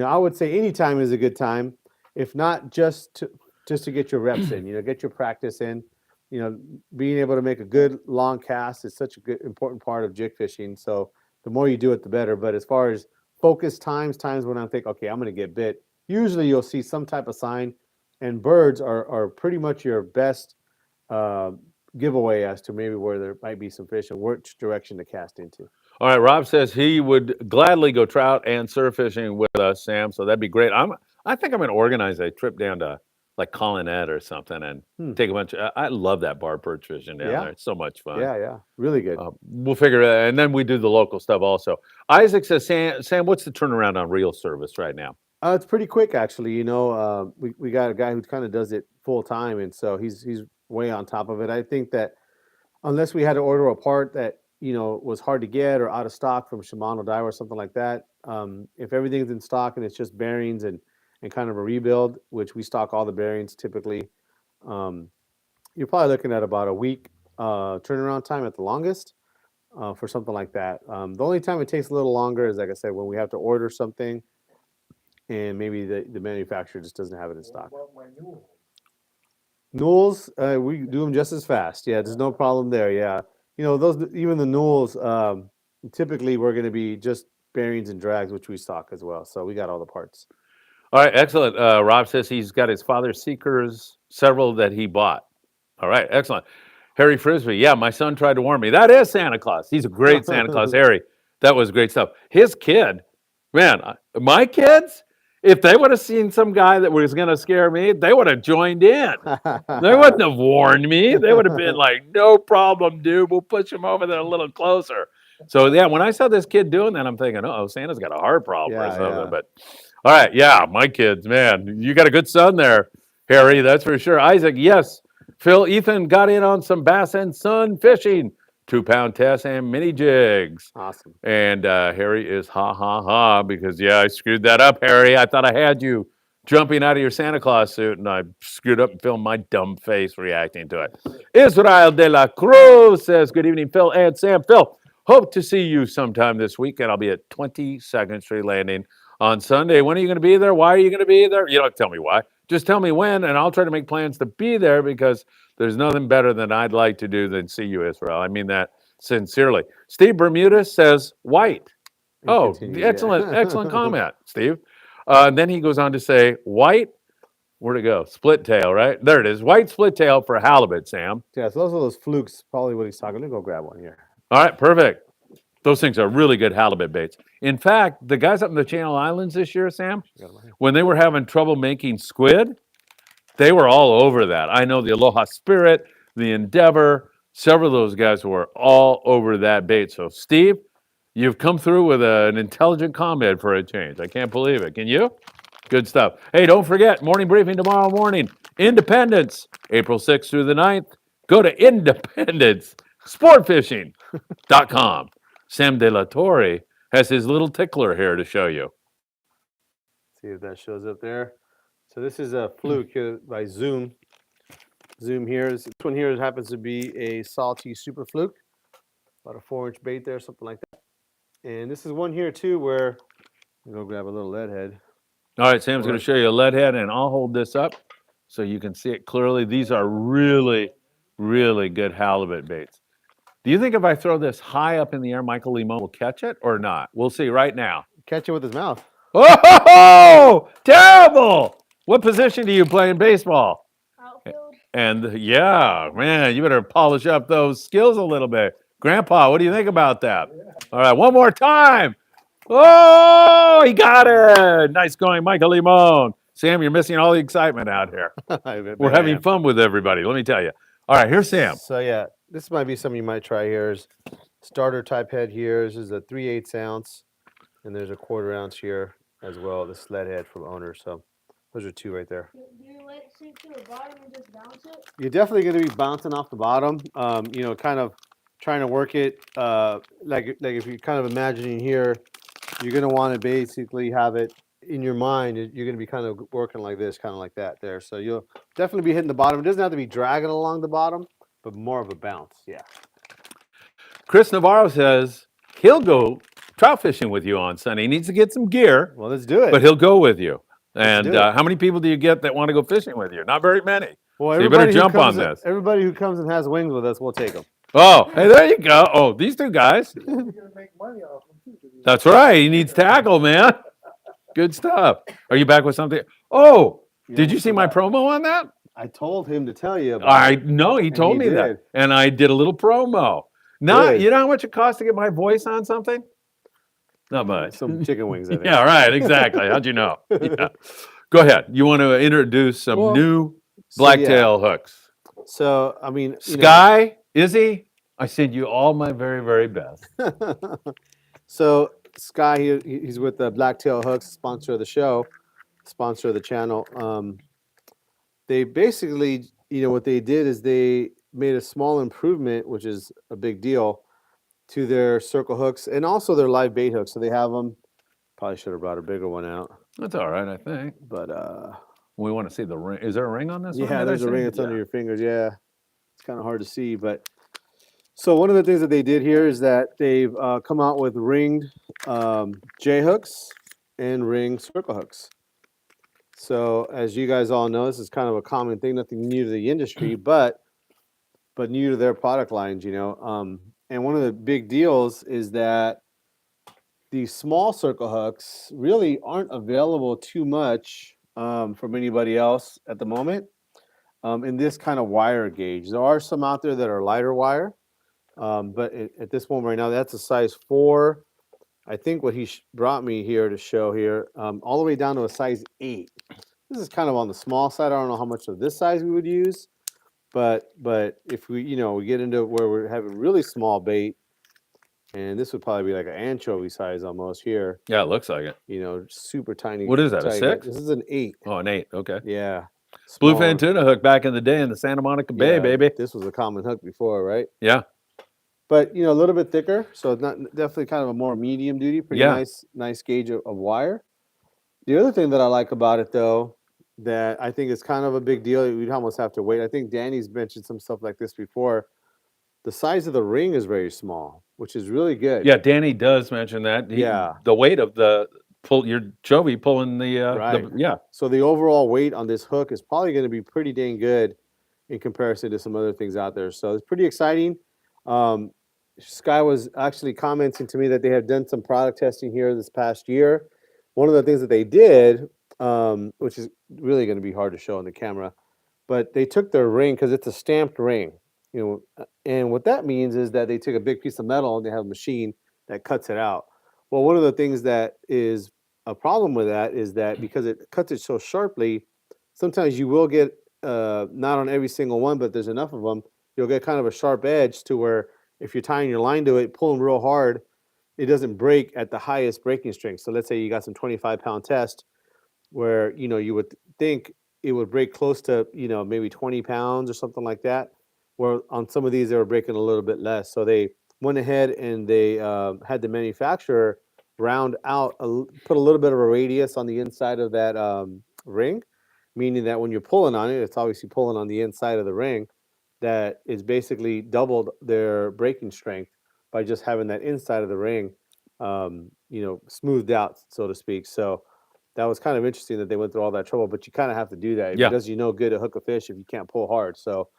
I would say any time is a good time, if not just to get your reps in, get your practice in. Being able to make a good long cast is such a good important part of jig fishing. So the more you do it, the better. But as far as focus times when I think, okay, I'm going to get bit, usually you'll see some type of sign, and birds are pretty much your best giveaway as to maybe where there might be some fish and which direction to cast into. All right, Rob says he would gladly go trout and surf fishing with us, Sam. So that'd be great. I think I'm going to organize a trip down to like Collinette or something, and Hmm. take a bunch of. I love that bar perch fishing down Yeah. there. It's so much fun. Yeah, really good. We'll figure it out, and then we do the local stuff also. Isaac says, Sam, what's the turnaround on reel service right now? It's pretty quick, actually. You know, we got a guy who kind of does it full time, and so he's way on top of it. I think that unless we had to order a part that was hard to get or out of stock from Shimano Daiwa or something like that, if everything's in stock and it's just bearings and kind of a rebuild, which we stock all the bearings typically, you're probably looking at about a week turnaround time at the longest for something like that. The only time it takes a little longer is, like I said, when we have to order something and maybe the manufacturer just doesn't have it in stock. What about my new Newels, we do them just as fast. Yeah, there's no problem there. Yeah, those, even the Newels, typically we're going to be just bearings and drags, which we stock as well. So we got all the parts. All right, excellent. Rob says he's got his father's Seekers, several that he bought. All right, excellent. Harry Frisbee, yeah, my son tried to warn me. That is Santa Claus. He's a great Santa Claus, Harry. That was great stuff. His kid, man, my kids, if they would have seen some guy that was going to scare me, they would have joined in. They wouldn't have warned me. They would have been like, no problem, dude. We'll push him over there a little closer. So, yeah, when I saw this kid doing that, I'm thinking, oh, Santa's got a heart problem or something. Yeah. But, all right, yeah, my kids, man, you got a good son there, Harry, that's for sure. Isaac, yes. Phil, Ethan got in on some bass and sun fishing, 2-pound tests and mini jigs. Awesome. And Harry is ha, because, yeah, I screwed that up, Harry. I thought I had you jumping out of your Santa Claus suit, and I screwed up and filmed my dumb face reacting to it. Israel de la Cruz says, good evening, Phil and Sam. Phil, hope to see you sometime this week, and I'll be at 22nd Street Landing on Sunday. When are you going to be there? Why are you going to be there? You don't have to tell me why. Just tell me when, and I'll try to make plans to be there, because there's nothing better than I'd like to do than see you, Israel. I mean that sincerely. Steve Bermuda says white. Oh, excellent comment, Steve. Then he goes on to say white. Where'd it go? Split tail, right? There it is. White split tail for halibut, Sam. Yeah, so those are those flukes, probably what he's talking. Let me go grab one here. All right, perfect. Those things are really good halibut baits. In fact, the guys up in the Channel Islands this year, Sam, when they were having trouble making squid, they were all over that. I know the Aloha Spirit, the Endeavor, several of those guys were all over that bait. So, Steve, you've come through with an intelligent comment for a change. I can't believe it. Can you? Good stuff. Hey, don't forget, morning briefing tomorrow morning. Independence, April 6th through the 9th. Go to Sportfishing.com. Sam De La Torre has his little tickler here to show you. See if that shows up there. So this is a fluke here by Zoom. Zoom here. This one here happens to be a salty super fluke. About a 4-inch bait there, something like that. And this is one here too where I'm going to grab a little lead head. All right, Sam's going to show you a lead head, and I'll hold this up so you can see it clearly. These are really, really good halibut baits. Do you think if I throw this high up in the air, Michael Limon will catch it or not? We'll see right now. Catch it with his mouth. Oh, terrible! What position do you play in baseball? Outfield. And yeah, man, you better polish up those skills a little bit. Grandpa, what do you think about that? All right, one more time. Oh, he got it. Nice going, Michael Limon. Sam, you're missing all the excitement out here. We're having fun with everybody, let me tell you. All right, here's Sam. So yeah, this might be something you might try here. Is starter type head here. This is a 3/8 ounce, and there's a 1/4 ounce here as well. The sled head from Owner. So those are two right there. Do you let it sink to the bottom and just bounce it? You're definitely going to be bouncing off the bottom. Kind of trying to work it. Like if you're kind of imagining here, you're going to want to basically have it in your mind. You're going to be kind of working like this, kind of like that there. So you'll definitely be hitting the bottom. It doesn't have to be dragging along the bottom, but more of a bounce. Yeah. Chris Navarro says he'll go trout fishing with you on Sunday. He needs to get some gear. Well, let's do it. But he'll go with you. Let's And do it. how many people do you get that want to go fishing with you? Not very many. Well, So you better everybody who jump on comes in- this. Everybody who comes and has wings with us, we'll take them. Oh, hey, there you go. Oh, these two guys. You're gonna make money off them too. That's right. He needs tackle, man. Good stuff. Are you back with something? Oh, did you see my promo on that? I told him to tell you about I it. know he told he me that, did. and I did a little promo. Not, Good. you know how much it costs to get my voice on something? Not much. Some chicken wings. I think. Yeah, right. Exactly. How'd you know? Yeah. Go ahead. You want to introduce some Well, new So yeah. blacktail hooks? So I mean, Sky, Izzy, I send you all my very, very best. So Sky, he's with the Blacktail Hooks, sponsor of the show, sponsor of the channel. They basically, what they did is they made a small improvement, which is a big deal, to their circle hooks and also their live bait hooks. So they have them. Probably should have brought a bigger one out, That's all right, I think. but We want to see the ring. Is there a ring on this one? yeah, Did I there's a see? ring that's under Yeah. your fingers. Yeah, it's kind of hard to see, but so one of the things that they did here is that they've come out with ringed J hooks and ringed circle hooks. So as you guys all know, this is kind of a common thing, nothing new to the industry, but new to their product lines, And one of the big deals is that these small circle hooks really aren't available too much from anybody else at the moment in this kind of wire gauge. There are some out there that are lighter wire, but at this moment right now, that's a size 4. I think what he brought me here to show here, all the way down to a size 8. This is kind of on the small side. I don't know how much of this size we would use, but if we we get into where we're having really small bait, and this would probably be like an anchovy size almost here. Yeah, it looks like it. Super tiny. What is that, a tiny 6? This is an 8. Oh, an 8. Okay. Yeah. Bluefin Smaller. tuna hook back in the day in the Santa Monica Bay, Yeah, baby. This was a common hook before, right? Yeah. But a little bit thicker, so it's not definitely kind of a more medium duty. Pretty Yeah. nice gauge of wire. The other thing that I like about it, though, that I think is kind of a big deal, we'd almost have to wait. I think Danny's mentioned some stuff like this before. The size of the ring is very small, which is really good. Yeah, Danny does mention that. Yeah. The weight of the your Jovi pulling the Right. yeah. So the overall weight on this hook is probably going to be pretty dang good in comparison to some other things out there. So it's pretty exciting. Sky was actually commenting to me that they have done some product testing here this past year. One of the things that they did, which is really going to be hard to show on the camera, but they took their ring, because it's a stamped ring, and what that means is that they took a big piece of metal and they have a machine that cuts it out. Well, one of the things that is a problem with that is that because it cuts it so sharply, sometimes you will get, not on every single one, but there's enough of them, you'll get kind of a sharp edge to where if you're tying your line to it, pulling real hard, it doesn't break at the highest breaking strength. So let's say you got some 25-pound test where, you would think it would break close to, maybe 20 pounds or something like that. Where on some of these, they were breaking a little bit less. So they went ahead and they had the manufacturer round out, put a little bit of a radius on the inside of that ring, meaning that when you're pulling on it, it's obviously pulling on the inside of the ring. That is basically doubled their breaking strength by just having that inside of the ring, smoothed out, so to speak. So that was kind of interesting that they went through all that trouble, but you kind of have to do that because good to hook a fish if you can't pull hard. So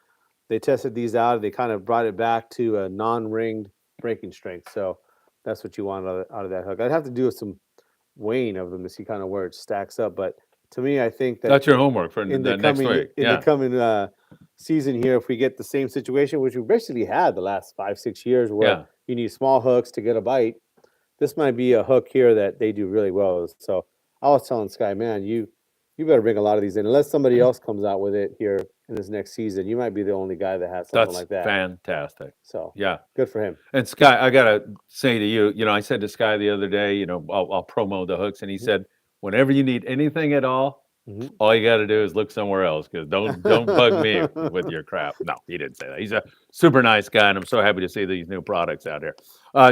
they tested these out and they kind of brought it back to a non-ringed breaking strength. So that's what you want out of that hook. I'd have to do some weighing of them to see kind of where it stacks up. But to me, I think that That's your homework for in the the next coming week. in the coming season here, if we get the same situation, which we basically had the last 5-6 years, where you need small hooks to get a bite, this might be a hook here that they do really well with. So I was telling Sky, man, you better bring a lot of these in, unless somebody else comes out with it here in this next season. You might be the only guy that has something like that. Fantastic. So yeah, good for him. And Sky, I gotta say to you, I said to Sky the other day, I'll promo the hooks, and he said, whenever you need anything at all, all you got to do is look somewhere else, because don't bug me with your crap. No, he didn't say that. He's a super nice guy, and I'm so happy to see these new products out here.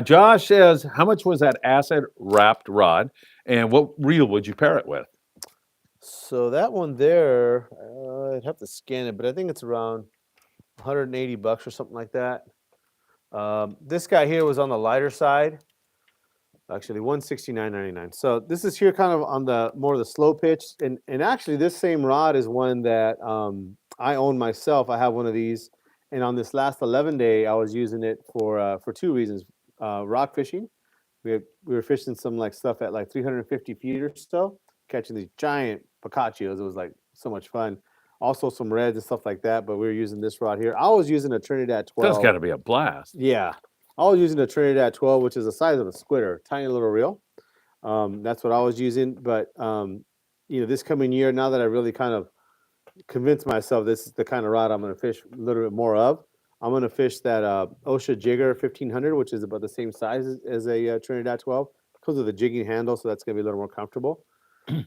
Josh says, how much was that acid wrapped rod, and what reel would you pair it with? So that one there, I'd have to scan it, but I think it's around $180 or something like that. This guy here was on the lighter side. Actually, $169.99. So this is here kind of on the more of the slow pitch, and actually this same rod is one that I own myself. I have one of these, and on this last 11 day, I was using it for 2 reasons: rock fishing. We were fishing some stuff at 350 feet or so, catching these giant picachios. It was so much fun. Also some reds and stuff like that, but we were using this rod here. I was using a Trinidad 12. That's got to be a blast. Yeah. I was using a Trinidad 12, which is the size of a squitter, tiny little reel. That's what I was using. But this coming year, now that I really kind of convinced myself this is the kind of rod I'm going to fish a little bit more of, I'm going to fish that OSHA Jigger 1500, which is about the same size as a Trinidad 12 because of the jigging handle, so that's going to be a little more comfortable.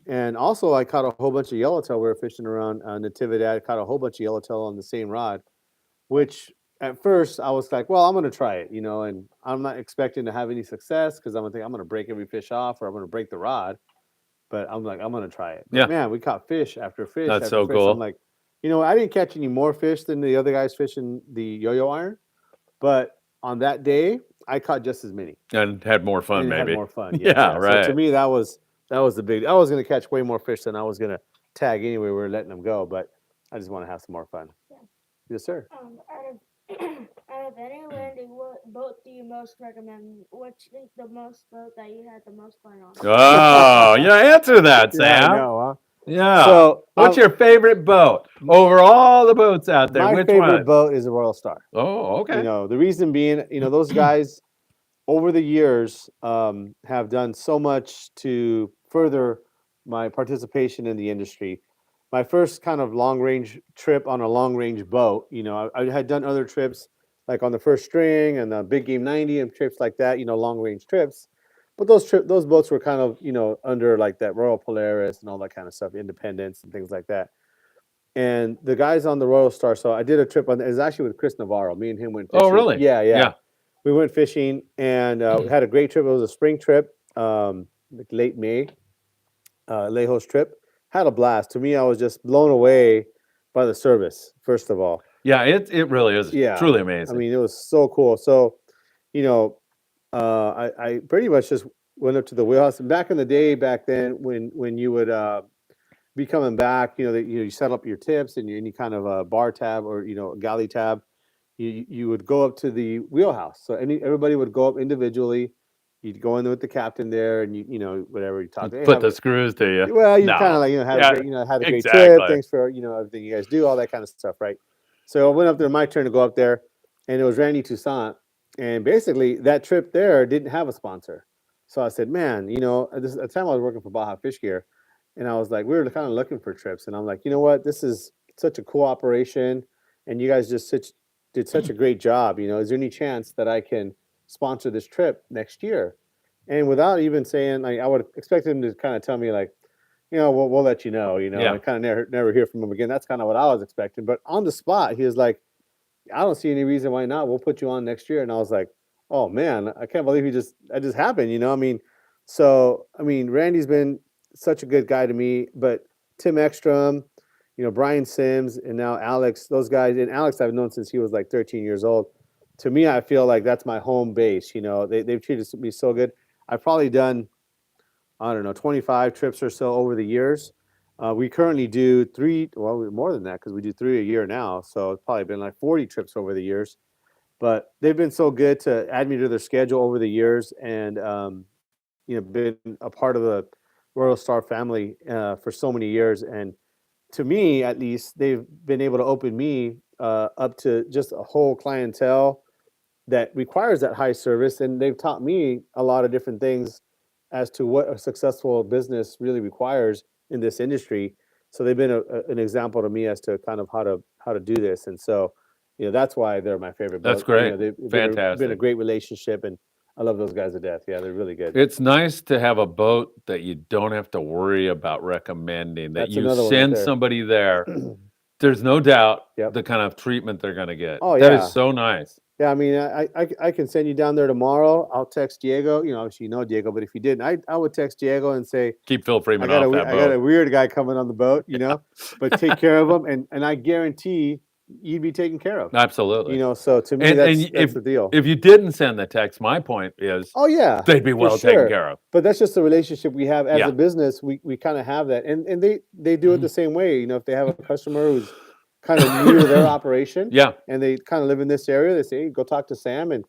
And also, I caught a whole bunch of yellowtail. We were fishing around Natividad, caught a whole bunch of yellowtail on the same rod, which at first I was like, well, I'm going to try it, and I'm not expecting to have any success because I'm going to think I'm going to break every fish off or I'm going to break the rod. But I'm like, I'm going to try it. But Yeah. man, we caught fish after fish That's after so fish. cool. I'm like, I didn't catch any more fish than the other guys fishing the yo-yo iron. But on that day, I caught just as many. And had more fun, And maybe. had more fun. Yeah, right. So to me, that was the big. I was going to catch way more fish than I was going to tag anyway. We were letting them go, but I just want to have some more fun. Yeah. Yes, sir. Out of any landing, what boat do you most recommend? Which is the most boat that you had the most fun on? Oh, yeah, answer that, Yeah, Sam. I know, huh? Yeah. So, what's your favorite boat over all the boats out there? My Which favorite one? boat is a Royal Star. Oh, okay. The reason being, those guys over the years have done so much to further my participation in the industry. My first kind of long range trip on a long range boat, I had done other trips like on the First String and the Big Game 90 and trips like that, long range trips. But those boats were kind of, under like that Royal Polaris and all that kind of stuff, Independence and things like that. And the guys on the Royal Star, so I did a trip it was actually with Chris Navarro. Me and him went fishing. Oh, really? Yeah. We went fishing and we had a great trip. It was a spring trip, like late May, Lejo's trip. Had a blast. To me, I was just blown away by the service, first of all. Yeah, it really is truly amazing. I mean, it was so cool. So, I pretty much just went up to the wheelhouse. And back in the day, back then, when you would be coming back, you set up your tips and any kind of a bar tab or a galley tab. You would go up to the wheelhouse. So everybody would go up individually. You'd go in with the captain there, and whatever you talk. Hey, Put the screws to you. Well, you No. kind of like have Yeah, a great, had a great exactly. trip. Thanks for everything you guys do, all that kind of stuff, right? So I went up there. My turn to go up there, and it was Randy Toussaint. And basically, that trip there didn't have a sponsor. So I said, man, at the time I was working for Baja Fish Gear, and I was like, we were kind of looking for trips, and I'm like, you know what, this is such a cool operation, and you guys just did such a great job. Is there any chance that I can sponsor this trip next year? And without even saying, like, I would expect him to kind of tell me, like, we'll let you know, Yeah. and kind of never hear from him again. That's kind of what I was expecting. But on the spot, he was like, I don't see any reason why not. We'll put you on next year. And I was like, oh man, I can't believe that just happened. Randy's been such a good guy to me, but Tim Ekstrom, Brian Sims, and now Alex, those guys, and Alex I've known since he was like 13 years old. To me, I feel like that's my home base. They've treated me so good. I've probably done, I don't know, 25 trips or so over the years. We currently do more than that because we do 3 a year now. So it's probably been like 40 trips over the years. But they've been so good to add me to their schedule over the years and, been a part of the Royal Star family for so many years. And to me, at least, they've been able to open me up to just a whole clientele that requires that high service. And they've taught me a lot of different things as to what a successful business really requires in this industry. So they've been an example to me as to kind of how to do this. And so, that's why they're my favorite. That's boat. great. They've Fantastic. been a great relationship, and I love those guys to death. Yeah, they're really good. It's nice to have a boat that you don't have to worry about recommending, that That's you another one right send there. somebody there. There's no doubt Yep. the kind of treatment they're going to get. Oh, That yeah. is so nice. Yeah, I can send you down there tomorrow. I'll text Diego. Obviously Diego, but if you didn't, I would text Diego and say, Keep Phil Friedman I off that got a boat. weird guy coming on the boat, but take care of him, and I guarantee you'd be taken care of. Absolutely. So to me, And that's the deal. If you didn't send the text, my point is Oh yeah, they'd be for well sure. taken care of. But that's just the relationship we have as Yeah. a business. We kind of have that, and they do it the same way. If they have a customer who's kind of new to their operation, Yeah. and they kind of live in this area, they say, hey, go talk to Sam. And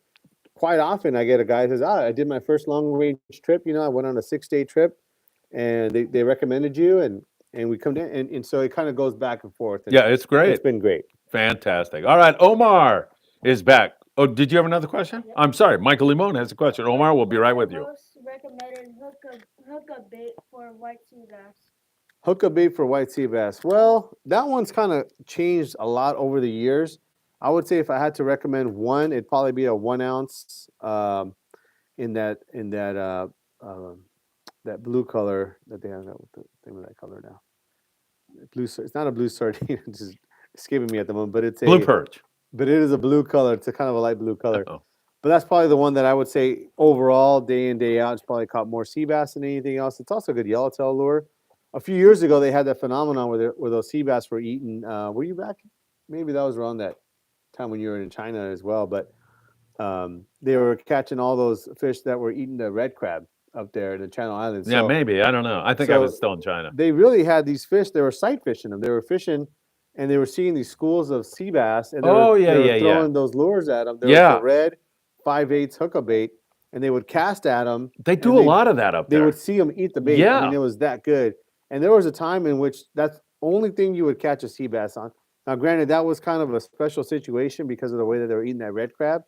quite often I get a guy who says, I did my first long range trip. I went on a 6-day trip, and they recommended you, and we come down, and so it kind of goes back and forth. And Yeah, it's great. it's been great. Fantastic. All right, Omar is back. Oh, did you have another question? Yep. I'm sorry. Michael Limon has a question. Omar, we'll be right with you. Most recommended hookup bait for white sea bass. Hookup bait for white sea bass. Well, that one's kind of changed a lot over the years. I would say if I had to recommend one, it'd probably be a 1 ounce in that blue color that they have. What's the name of that color now? It's not a blue sardine. It's just escaping me at the moment, but it's Blue perch. But it is a blue color. It's a kind of a light blue color. Oh. But that's probably the one that I would say overall, day in, day out, it's probably caught more sea bass than anything else. It's also a good yellowtail lure. A few years ago, they had that phenomenon where those sea bass were eaten. Were you back? Maybe that was around that time when you were in China as well. But they were catching all those fish that were eating the red crab up there in the Channel Islands. Yeah, So maybe. I don't know. I think I was still in China. they really had these fish. They were sight fishing them. They were fishing, and they were seeing these schools of sea bass, and they were throwing those lures at them. There was the red 5/8 hookup bait, and they would cast at them. They do a lot of that up there. They would see them eat the bait. Yeah. I mean, it was that good. And there was a time in which that's the only thing you would catch a sea bass on. Now, granted, that was kind of a special situation because of the way that they were eating that red crab,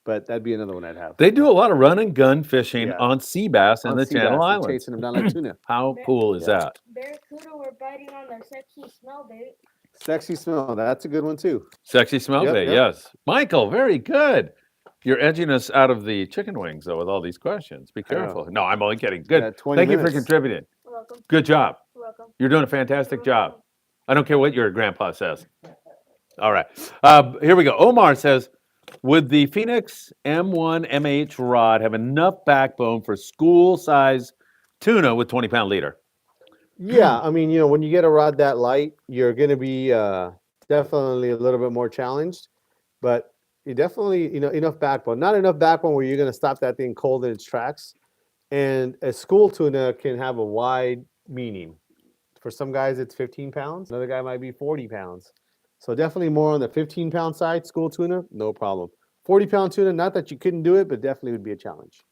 but that'd be another one I'd have. They do a lot of run and gun fishing on sea bass in the Channel Islands. Chasing them down like tuna. How cool is that? Barracuda were biting on their sexy smell bait. Sexy smell. That's a good one, too. Sexy smell bait, yes. Michael, very good. You're edging us out of the chicken wings, though, with all these questions. Be careful. No, I'm only kidding. Good. Thank you for contributing. You're welcome. Good job. You're welcome. You're doing a fantastic job. I don't care what your grandpa says. All right. Here we go. Omar says, would the Phoenix M1 MH rod have enough backbone for school-size tuna with 20-pound leader? Yeah, I mean, when you get a rod that light, you're going to be definitely a little bit more challenged, but you definitely, enough backbone. Not enough backbone where you're going to stop that thing cold in its tracks. And a school tuna can have a wide meaning. For some guys, it's 15 pounds. Another guy might be 40 pounds. So definitely more on the 15-pound side, school tuna, no problem. 40-pound tuna, not that you couldn't do it, but definitely would be a challenge.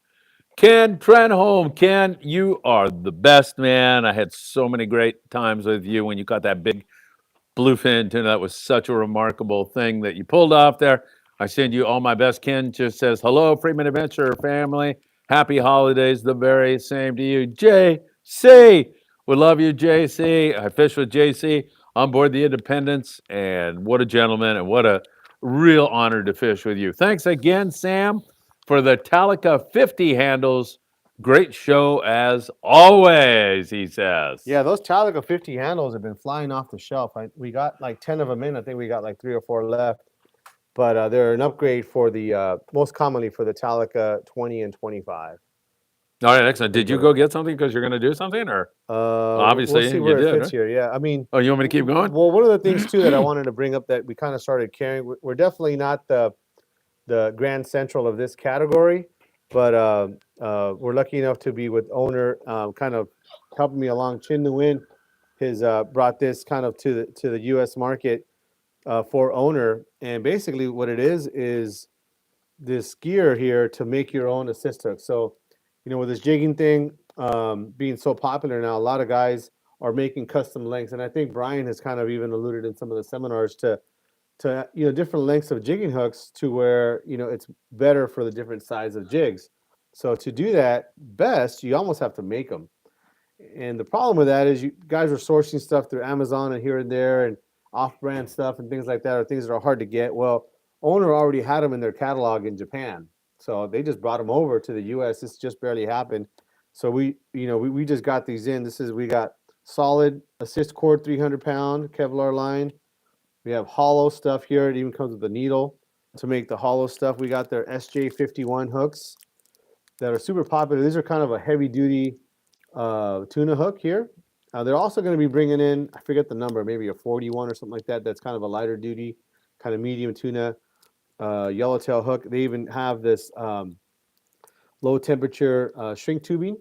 Ken Trenholm, Ken, you are the best, man. I had so many great times with you when you caught that big bluefin tuna. That was such a remarkable thing that you pulled off there. I send you all my best. Ken just says, hello, Friedman Adventure family. Happy holidays. The very same to you. JC, we love you, JC. I fished with JC on board the Independence, and what a gentleman, and what a real honor to fish with you. Thanks again, Sam, for the Talica 50 handles. Great show as always, he says. Yeah, those Talica 50 handles have been flying off the shelf. We got like 10 of them in. I think we got like 3 or 4 left. But they're an upgrade for the, most commonly for the Talica 20 and 25. All right, excellent. Did you go get something because you're going to do something, or obviously we'll see where you it did, fits here. Yeah, I mean. Oh, you want me to keep going? Well, one of the things too that I wanted to bring up that we kind of started carrying, we're definitely not the Grand Central of this category, but we're lucky enough to be with owner, kind of helping me along. Chin Nguyen has brought this kind of to the U.S. market for owner, and basically what it is this gear here to make your own assist hook. So, with this jigging thing being so popular now, a lot of guys are making custom lengths, and I think Brian has kind of even alluded in some of the seminars to different lengths of jigging hooks to where it's better for the different size of jigs. So to do that best, you almost have to make them. And the problem with that is you guys are sourcing stuff through Amazon and here and there, and off-brand stuff and things like that, or things that are hard to get. Well, owner already had them in their catalog in Japan, so they just brought them over to the U.S. This just barely happened. So we just got these in. We got solid assist cord 300-pound Kevlar line. We have hollow stuff here. It even comes with a needle to make the hollow stuff. We got their SJ51 hooks that are super popular. These are kind of a heavy-duty tuna hook here. They're also going to be bringing in, I forget the number, maybe a 41 or something like that. That's kind of a lighter duty, kind of medium tuna yellowtail hook. They even have this low temperature shrink tubing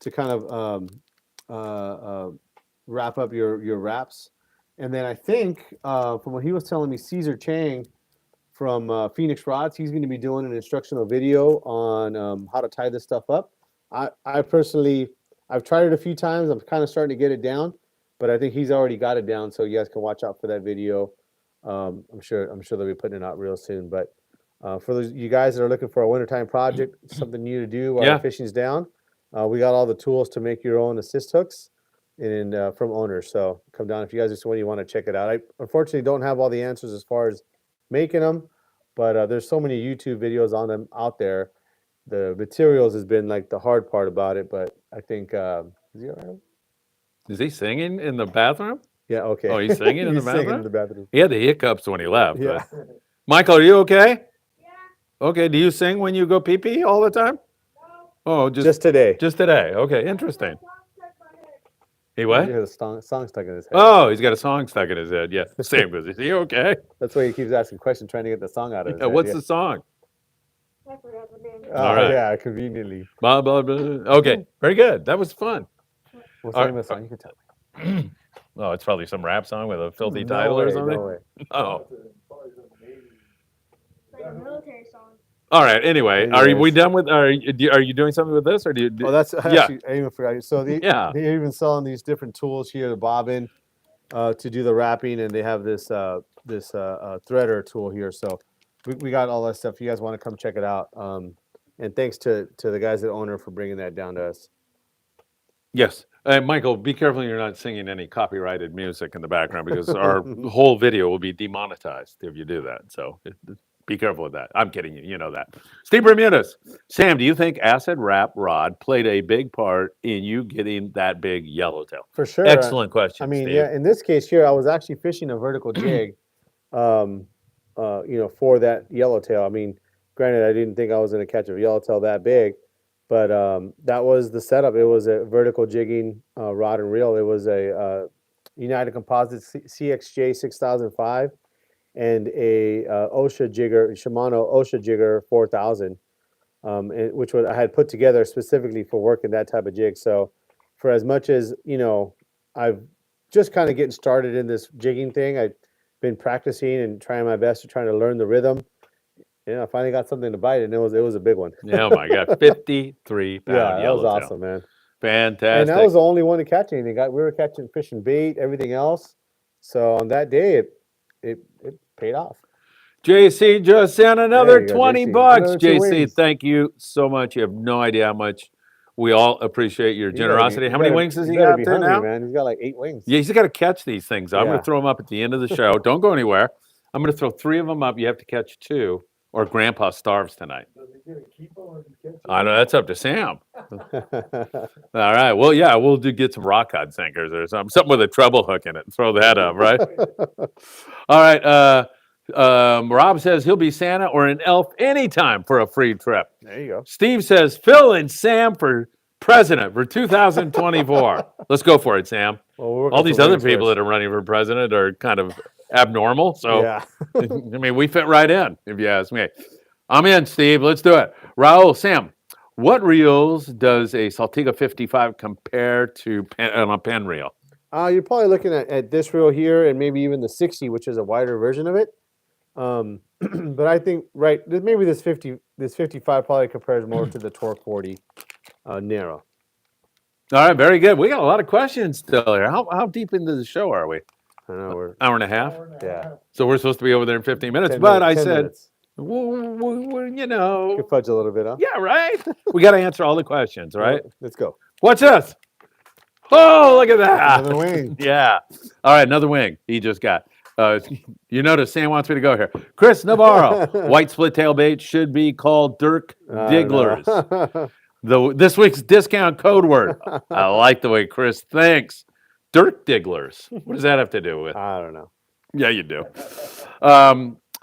to kind of wrap up your wraps. And then I think from what he was telling me, Caesar Chang from Phoenix Rods, he's going to be doing an instructional video on how to tie this stuff up. I personally, I've tried it a few times. I'm kind of starting to get it down, but I think he's already got it down. So you guys can watch out for that video. I'm sure they'll be putting it out real soon. But for those you guys that are looking for a wintertime project, something new to do while the fishing's down, we got all the tools to make your own assist hooks. from owners. So come down if you guys just when you want to check it out. I unfortunately don't have all the answers as far as making them, but there's so many YouTube videos on them out there. The materials has been like the hard part about it, but I think is he all right? Is he singing in the bathroom? Yeah, okay. Oh, he's singing in the He's singing bathroom? in the bathroom. He had the hiccups when he left. Yeah. But. Michael, are you okay? Yeah. Okay. Do you sing when you go pee pee all the time? No. Oh, Just today. just today. Okay, interesting. He what? He has a song stuck in his head. Oh, he's got a song stuck in his head. Yeah, same with. Is he okay? That's why he keeps asking questions, trying to get the song out of his Yeah, head. what's yeah. the song? I forgot the name. Oh, All right. yeah, conveniently. Blah blah blah. Okay, very good. That was fun. What's All the name of the song? You can tell me. Oh, it's probably some rap song with a filthy No title or way, something. No way. Oh, Like a military song. all right. Anyway, are we Anyways. done with? Are you doing something with this, or do you? Oh, that's yeah. actually, I even forgot. So Yeah. they're even selling these different tools here, the bobbin, to do the wrapping, and they have this threader tool here. So we got all that stuff. If you guys want to come check it out. And thanks to the guys at Owner for bringing that down to us. Yes. Michael, be careful you're not singing any copyrighted music in the background because our whole video will be demonetized if you do that. So be careful with that. I'm kidding you. You know that. Steve Bermudez. Sam, do you think acid wrap rod played a big part in you getting that big yellowtail? For sure. Excellent question, I mean, Steve. yeah, in this case here, I was actually fishing a vertical jig, for that yellowtail. I mean, granted, I didn't think I was going to catch a yellowtail that big, but that was the setup. It was a vertical jigging rod and reel. It was a United Composites CXJ 6005 and a Shimano OSHA jigger 4000, which I had put together specifically for working that type of jig. So for as much as, I've just kind of getting started in this jigging thing, I've been practicing and trying my best to try to learn the rhythm. I finally got something to bite, and it was a big one. Oh my God, 53-pound Yeah, that was yellowtail. awesome, man. Fantastic. And that was the only one to catch anything. We were catching fish and bait, everything else. So on that day, it paid off. JC just sent another There you go, 20 JC. bucks. Another 2 JC, wings. thank you so much. You have no idea how much we all appreciate your generosity. How many wings does he got there now? Man, he's got like 8 wings. Yeah, he's got to catch these things. I'm going Yeah. to throw them up at the end of the show. Don't go anywhere. I'm going to throw 3 of them up. You have to catch 2, or Grandpa starves tonight. Does he get a keep on if he catches I know that's up to Sam. All right. Well, yeah, we'll get some rock cod sinkers or something with a treble hook in it. And throw that up, right? All right. Rob says he'll be Santa or an elf anytime for a free trip. There you go. Steve says Phil and Sam for president for 2024. Let's go for it, Sam. Well, we'll work All on these some other wings people first. that are running for president are kind of abnormal. So, Yeah. I mean, we fit right in, if you ask me. I'm in, Steve. Let's do it. Raul, Sam, what reels does a Saltiga 55 compare to on a pen reel? You're probably looking at this reel here and maybe even the 60, which is a wider version of it. But I think maybe this 55 probably compares more to the Torre 40 narrow. All right, very good. We got a lot of questions still here. How deep into the show are we? I know we're Hour and a half. hour and a Yeah. half? So we're supposed to be over there in 15 minutes. 10 But minutes, I 10 said, minutes. you Could fudge a little bit, huh? yeah, right. We got to answer all the questions, right? Let's go. What's this? Oh, look at that. Another wing. Yeah. All right, another wing he just got. You notice Sam wants me to go here. Chris Navarro, white split tail bait should be called Dirk Digglers. This week's discount code word. I like the way Chris thinks. Dirk Digglers. What does that have to do with? I don't know. Yeah, you do.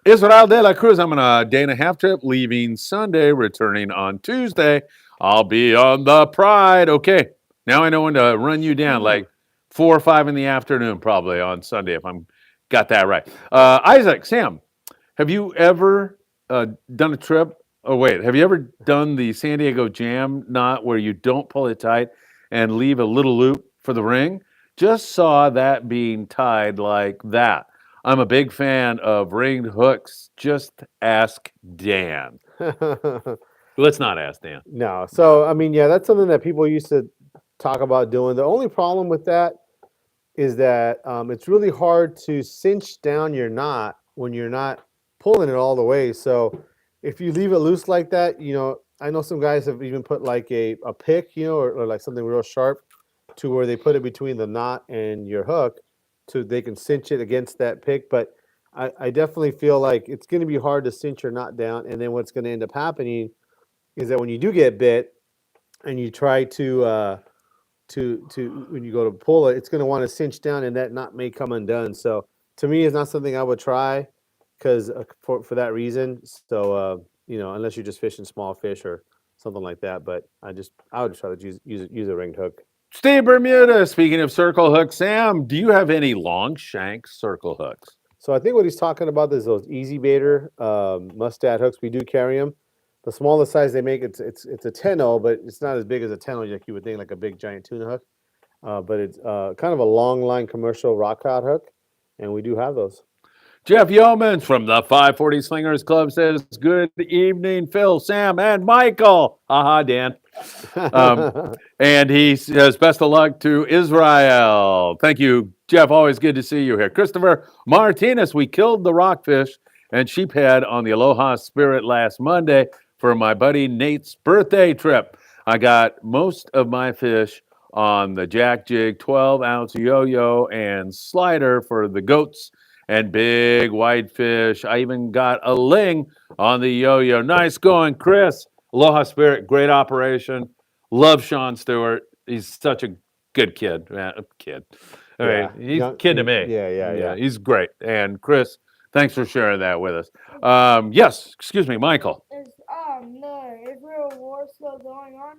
Israel de la Cruz. I'm on a day and a half trip, leaving Sunday, returning on Tuesday. I'll be on the Pride. Okay, now I know when to run you down, like 4 or 5 in the afternoon, probably on Sunday, if I'm got that right. Isaac, Sam, have you ever done a trip? Oh, wait, have you ever done the San Diego Jam knot where you don't pull it tight and leave a little loop for the ring? Just saw that being tied like that. I'm a big fan of ringed hooks. Just ask Dan. Let's not ask Dan. No. So, I mean, yeah, that's something that people used to talk about doing. The only problem with that is that it's really hard to cinch down your knot when you're not pulling it all the way. So if you leave it loose like that, I know some guys have even put like a pick, or like something real sharp to where they put it between the knot and your hook, so they can cinch it against that pick. But I definitely feel like it's going to be hard to cinch your knot down, and then what's going to end up happening is that when you do get bit and you try to when you go to pull it, it's going to want to cinch down, and that knot may come undone. So to me, it's not something I would try because for that reason. So unless you're just fishing small fish or something like that, but I would try to use a ringed hook. Steve Bermuda, speaking of circle hooks, Sam, do you have any long shank circle hooks? So I think what he's talking about is those easy baiter mustad hooks. We do carry them. The smallest size they make, it's a 10-0, but it's not as big as a 10-0 like you would think, like a big giant tuna hook. But it's kind of a long line commercial rock cod hook, and we do have those. Jeff Yeomans from the 540 Slingers Club says, good evening, Phil, Sam, and Michael. Aha, Dan. And he says, best of luck to Israel. Thank you, Jeff. Always good to see you here. Christopher Martinez, we killed the rockfish and sheephead on the Aloha Spirit last Monday for my buddy Nate's birthday trip. I got most of my fish on the Jack Jig 12-ounce yo-yo and slider for the goats and big whitefish. I even got a ling on the yo-yo. Nice going, Chris. Aloha Spirit, great operation. Love Sean Stewart. He's such a good kid. Kid. I mean, he's a kid to me. Yeah. He's great. And Chris, thanks for sharing that with us. Yes, excuse me, Michael. Is the Israel war still going on?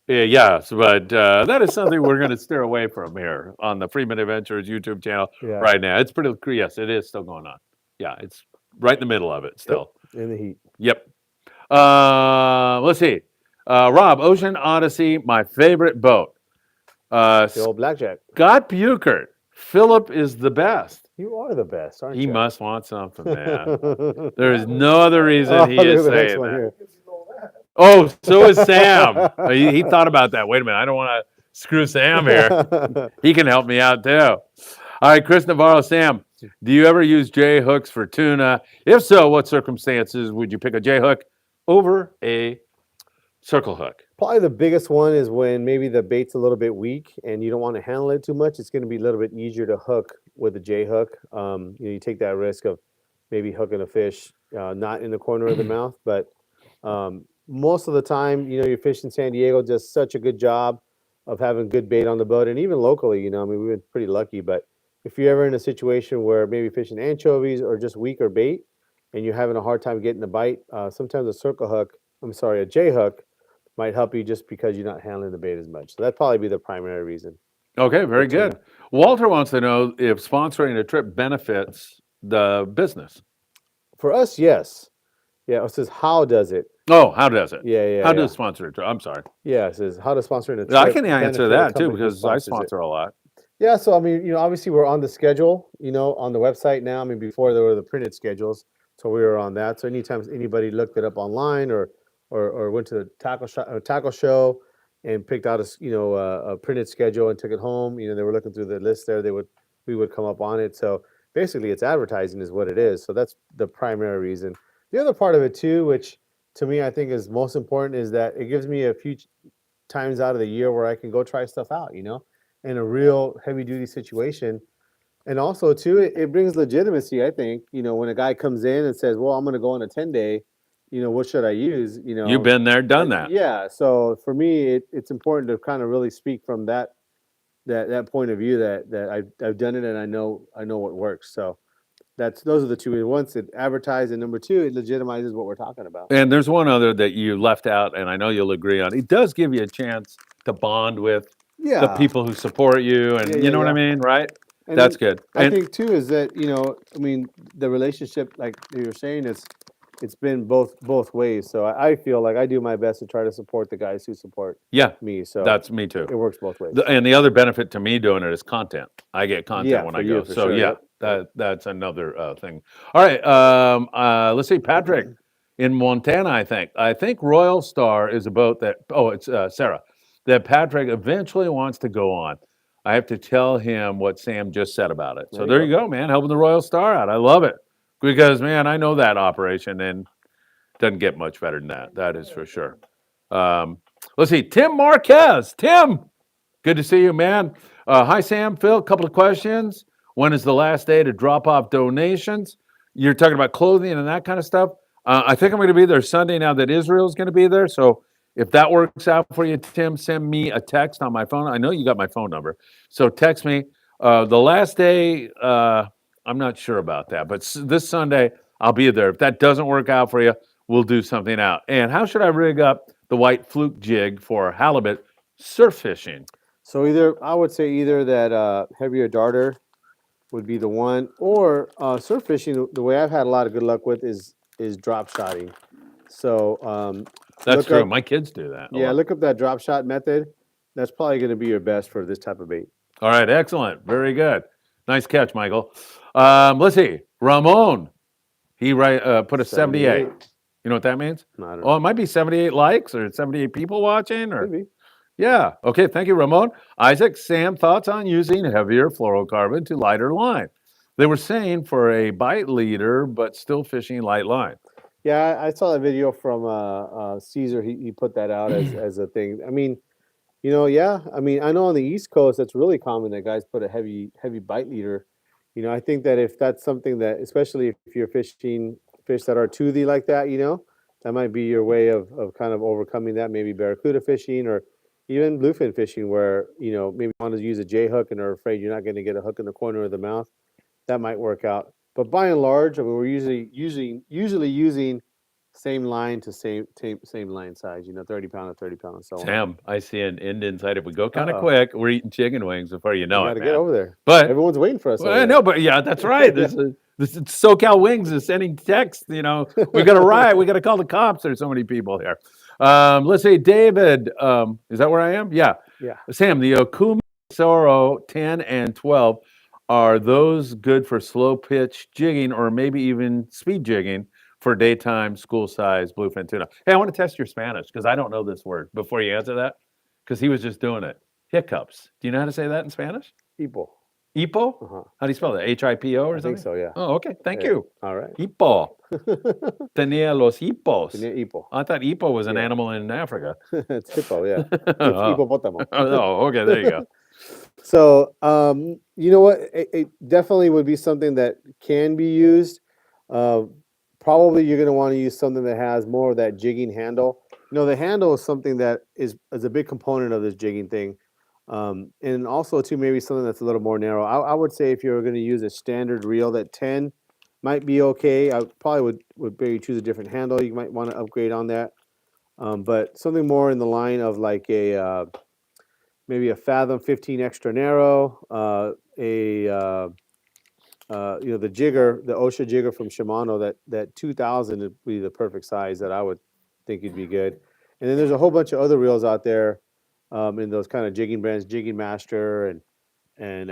Yes, but that is something we're going to steer away from here on the Freeman Adventures YouTube channel right now. It's pretty, yes, it is still going on. Yeah, it's right in the middle of it still. Yep, in the heat. Yep. Let's see. Rob, Ocean Odyssey, my favorite boat. The old Blackjack. Scott Buchert, Philip is the best. You are the best, aren't you? He must want something, man. There is no other reason he is saying that. Oh, so is Sam. He thought about that. Wait a minute. I don't want to screw Sam here. He can help me out too. All right, Chris Navarro. Sam, do you ever use J hooks for tuna? If so, what circumstances would you pick a J hook over a circle hook? Probably the biggest one is when maybe the bait's a little bit weak and you don't want to handle it too much. It's going to be a little bit easier to hook with a J hook. You take that risk of maybe hooking a fish not in the corner of the mouth, but most of the time, your fish in San Diego does such a good job of having good bait on the boat, and even locally, I mean, we've been pretty lucky. But if you're ever in a situation where maybe fishing anchovies or just weaker bait, and you're having a hard time getting the bite, sometimes a J hook might help you just because you're not handling the bait as much. So that'd probably be the primary reason. Okay, very good. Walter wants to know if sponsoring a trip benefits the business. For us, yes. Yeah, it says how does it? Oh, how does it? Yeah. How does sponsor a trip? I'm sorry. Yeah, it says how does sponsoring a trip. I can answer benefit a that too company who because I sponsors it? sponsor a lot. Yeah, so I mean, obviously we're on the schedule, on the website now. I mean, before there were the printed schedules, so we were on that. So anytime anybody looked it up online or went to the tackle show and picked out a printed schedule and took it home, they were looking through the list there. We would come up on it. So basically, it's advertising is what it is. So that's the primary reason. The other part of it too, which to me I think is most important, is that it gives me a few times out of the year where I can go try stuff out, in a real heavy duty situation. And also too, it brings legitimacy, I think, when a guy comes in and says, well, I'm going to go on a 10-day, what should I use? You've been there, done that. Yeah. So for me, it's important to kind of really speak from that point of view that I've done it and I know what works. So those are the two. Once it advertised, and number two, it legitimizes what we're talking about. And there's one other that you left out, and I know you'll agree on. It does give you a chance to bond with the people who support you, and you know what I mean, right? And that's good. I think too is that I mean, the relationship, like you were saying, it's been both ways. So I feel like I do my best to try to support the guys who support me. So that's me too. It works both ways. And the other benefit to me doing it is content. I get content when I go. So sure, that's another thing. All right, let's see, Patrick in Montana. I think Royal Star is a boat that. Oh, it's Sarah. That Patrick eventually wants to go on. I have to tell him what Sam just said about it. So there you go, man. Helping the Royal Star out. I love it. Because, man, I know that operation and it doesn't get much better than that. That is for sure. Let's see. Tim Marquez. Tim, Good to see you, man. Hi, Sam, Phil. A couple of questions. When is the last day to drop off donations? You're talking about clothing and that kind of stuff. I think I'm going to be there Sunday now that Israel's going to be there. So if that works out for you, Tim, send me a text on my phone. I know you got my phone number. So text me. The last day, I'm not sure about that, but this Sunday, I'll be there. If that doesn't work out for you, we'll do something out. And how should I rig up the white fluke jig for halibut surf fishing? So I would say either that heavier darter would be the one, or surf fishing. The way I've had a lot of good luck with is drop shotting. So That's look true. up- My kids do that. a yeah, lot. look up that drop shot method. That's probably going to be your best for this type of bait. All right, excellent. Very good. Nice catch, Michael. Let's see. Ramon, he put a 78. You know what that means? No, I don't Oh, it might be 78 likes or 78 people watching, or Maybe. yeah. Okay, thank you, Ramon. Isaac, Sam, thoughts on using heavier fluorocarbon to lighter line? They were saying for a bite leader, but still fishing light line. Yeah, I saw that video from Caesar. He put that out as a thing. I mean, yeah. I mean, I know on the East Coast that's really common that guys put a heavy bite leader. I think that if that's something that, especially if you're fishing fish that are toothy like that, that might be your way of kind of overcoming that. Maybe barracuda fishing or even bluefin fishing, where maybe you want to use a J hook and are afraid you're not going to get a hook in the corner of the mouth. That might work out. But by and large, I mean, we're usually using same line to same line size. 30-pound to 30-pound and so on. Sam, I see an end inside. If we go kind of Uh-oh. quick, we're eating chicken wings before you know You it, got to man. get over there. But Everyone's waiting for us. well, over I there. know, but yeah, that's right. This is SoCal Wings is sending texts. We got to riot. We got to call the cops. There's so many people here. Let's see, David. Is that where I am? Yeah. Yeah. Sam, the Okuma Soro 10 and 12, are those good for slow pitch jigging or maybe even speed jigging for daytime school size bluefin tuna? Hey, I want to test your Spanish because I don't know this word before you answer that, because he was just doing it. Hiccups. Do you know how to say that in Spanish? Hipo. Hipo? Uh-huh. How do you spell that? HIPO or I something? think so. Yeah. Oh, okay. Thank Yeah. you. All right. Hipo. Tenía los hipos. Tenía hipo. I thought hippo was an Yeah. animal in Africa. It's hippo. Yeah. It's Oh. hippopotamo. Oh, okay. There you go. So, you know what? It definitely would be something that can be used. Probably you're going to want to use something that has more of that jigging handle. The handle is something that is a big component of this jigging thing. And also, too, maybe something that's a little more narrow. I would say if you're going to use a standard reel, that 10 might be okay. I probably would maybe choose a different handle. You might want to upgrade on that. But something more in the line of like maybe a Fathom 15 extra narrow, the jigger, the OSHA jigger from Shimano, that 2000 would be the perfect size that I would think would be good. And then there's a whole bunch of other reels out there in those kind of jigging brands, Jigging Master and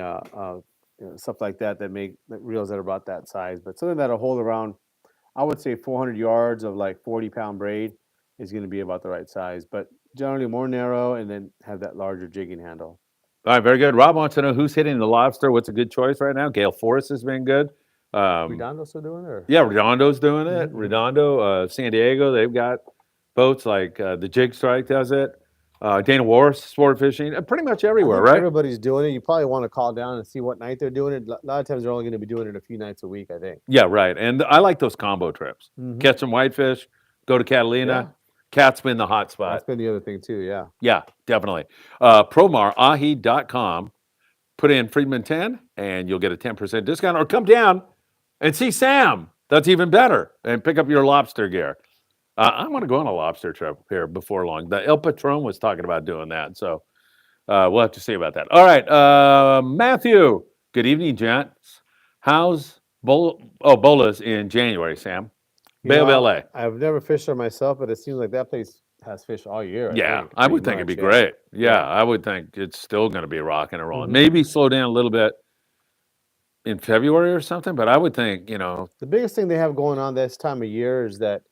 stuff like that make reels that are about that size. But something that'll hold around, I would say 400 yards of like 40-pound braid is going to be about the right size. But generally more narrow, and then have that larger jigging handle. All right, very good. Rob wants to know who's hitting the lobster. What's a good choice right now? Gail Forrest has been good. Redondo still doing it? Or? Yeah, Redondo's doing it. Mhm. Redondo, San Diego, they've got boats like the Jig Strike does it. Dana Wharf, sport fishing, pretty much everywhere, right? Everybody's doing it. You probably want to call down and see what night they're doing it. A lot of times they're only going to be doing it a few nights a week, I think. Yeah, right. And I like those combo trips. Mhm. Catch some whitefish, go to Catalina. Cat's been the hot spot. That's been the other thing too, yeah. Yeah, definitely. Promarahi.com. Put in Friedman 10 and you'll get a 10% discount, or come down and see Sam. That's even better. And pick up your lobster gear. I want to go on a lobster trip here before long. The El Patron was talking about doing that. So we'll have to see about that. All right. Matthew, good evening, gents. How's Bola's in January, Sam? Bay of LA. I've never fished there myself, but it seems like that place has fish all year. I would think it'd be great. Yeah, I would think it's still going to be rocking and rolling. Maybe slow down a little bit in February or something, but I would think, The biggest thing they have going on this time of year is that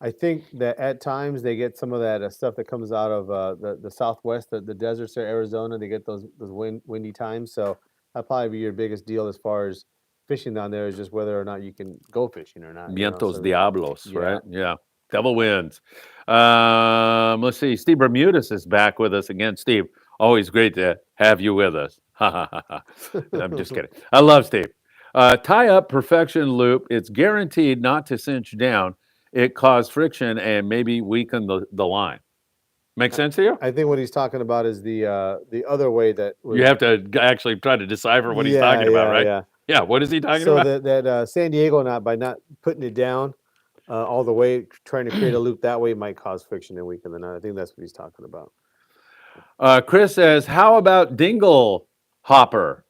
I think that at times they get some of that stuff that comes out of the Southwest, the deserts there, Arizona. They get those windy times. So that'll probably be your biggest deal as far as fishing down there, is just whether or not you can go fishing or not. Vientos so, Diablos, yeah. right? Yeah. Devil winds. Let's see. Steve Bermudez is back with us again. Steve, Always great to have you with us. I'm just kidding. I love Steve. Tie up perfection loop. It's guaranteed not to cinch down. It cause friction and maybe weaken the line. Make sense to you? I think what he's talking about is the other way that You have to actually try to decipher what he's talking about, right? Yeah. Yeah. What is he talking So about? that San Diego by not putting it down all the way, trying to create a loop that way might cause friction and weaken the knot. I think that's what he's talking about. Chris says, "How about dingle hopper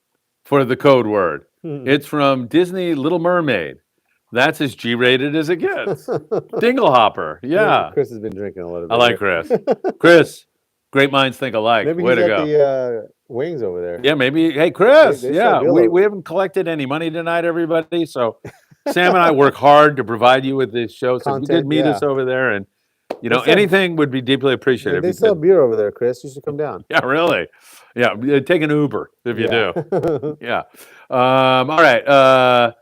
for the code word? It's from Disney Little Mermaid. That's as G-rated as it gets. Dingle hopper. Yeah. Chris has been drinking a little bit. I like Chris. Chris, great minds think alike. Maybe Way he's to at go. the wings over there. Yeah, maybe. Hey, Chris. They Yeah, sell beer. we haven't collected any money tonight, everybody. So Sam and I work hard to provide you with this show. So if you could Content, meet us yeah. over there, and They sell- anything would be deeply appreciated. if They you sell could. beer over there, Chris. You should come down. Yeah, really. Yeah, take an Uber if you do. do. Yeah. All right.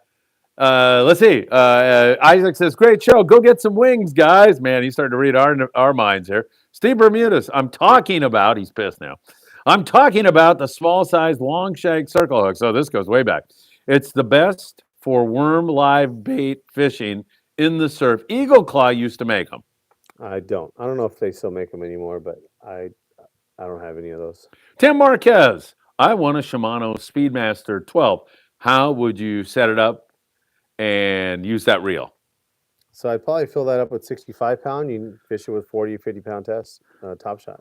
Let's see. Isaac says, "Great show. Go get some wings, guys." Man, he's starting to read our minds here. Steve Bermudez, I'm talking about. He's pissed now. I'm talking about the small-sized long shank circle hook. So this goes way back. It's the best for worm live bait fishing in the surf. Eagle Claw used to make them. I don't know if they still make them anymore, but I don't have any of those. Tim Marquez, I want a Shimano Speedmaster 12. How would you set it up and use that reel? So I'd probably fill that up with 65 pound. You can fish it with 40 or 50 pound test, top shot.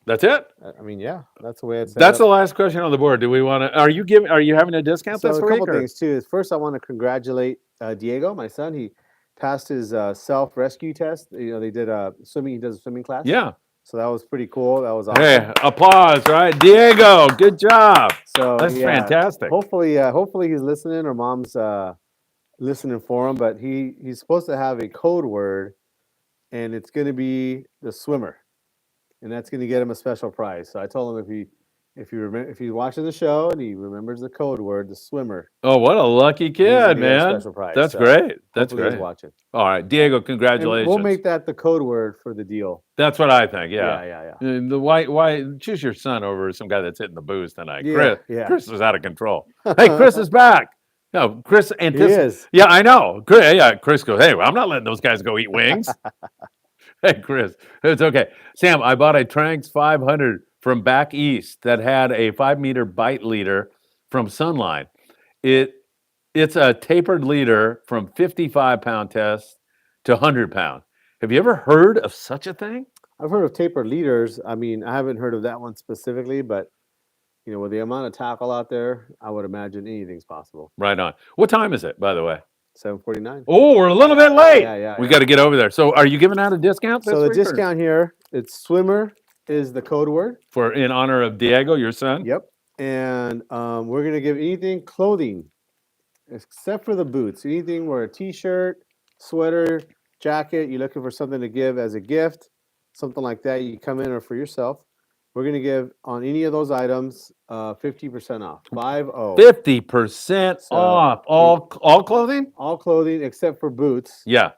That's it. I mean, yeah, that's the way it's. That's the last question on the board. Do we want to? Are you having a discount So this a week? couple or- things too. Is first, I want to congratulate Diego, my son. He passed his self rescue test. They did swimming. He does a swimming class. Yeah. So that was pretty cool. That was awesome. Hey, applause, right? Diego, good job. So That's yeah, fantastic. hopefully he's listening, or mom's listening for him. But he's supposed to have a code word, and it's going to be the swimmer, and that's going to get him a special prize. So I told him if he's watching the show and he remembers the code word, the swimmer, Oh, what a lucky he's gonna kid, get a man. special prize. That's So great. That's hopefully he's great. watching. All right, Diego, And congratulations. we'll make that the code word for the deal. That's what I think. Yeah. Yeah. Why choose your son over some guy that's hitting the booze tonight? Yeah, Chris is out of control. Hey, Chris is back. No, Chris He anticipates. is. Yeah, I know. Chris goes, "Hey, I'm not letting those guys go eat wings." Hey, Chris, it's okay. Sam, I bought a Tranx 500 from back east that had a 5-meter bite leader from Sunline. It's a tapered leader from 55-pound test to 100-pound. Have you ever heard of such a thing? I've heard of tapered leaders. I mean, I haven't heard of that one specifically, but with the amount of tackle out there, I would imagine anything's possible. Right on. What time is it, by the way? 7:49. Oh, we're a little bit late. Yeah. We got to get over there. So, are you giving out a discount this So the week, or- discount here, it's swimmer is the code word. for in honor of Diego, your son? Yep. And we're gonna give anything clothing, except for the boots. Anything where a t-shirt, sweater, jacket, you're looking for something to give as a gift, something like that. You come in or for yourself. We're gonna give on any of those items 50% off. 50. 50% So, off all clothing? All clothing except for boots. Yeah.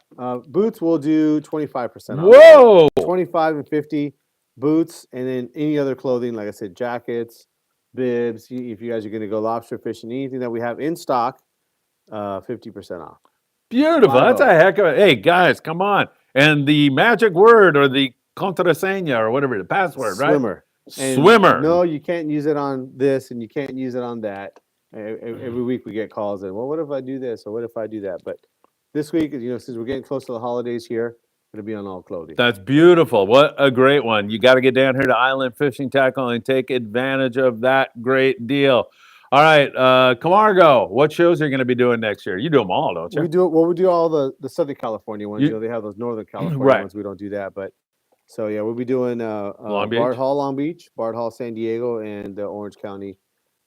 Boots will do 25% off. Whoa. 25 and 50 boots, and then any other clothing, like I said, jackets, bibs. If you guys are going to go lobster fishing, anything that we have in stock, 50% off. Beautiful. That's a 50. heck of it. Hey, guys, come on. And the magic word or the contraseña or whatever, the password, right? Swimmer. And Swimmer. No, you can't use it on this, and you can't use it on that. Every week we get calls and, well, what if I do this or what if I do that? But this week, since we're getting close to the holidays here, it'll be on all clothing. That's beautiful. What a great one. You got to get down here to Island Fishing Tqckle and take advantage of that great deal. All right, Camargo, what shows are you going to be doing next year? You do them all, don't you? We do all the Southern California ones. You- They have those Northern California Right. ones. We don't do that, but so yeah, we'll be doing Long Beach? Bard Hall, Long Beach, Bard Hall, San Diego, and the Orange County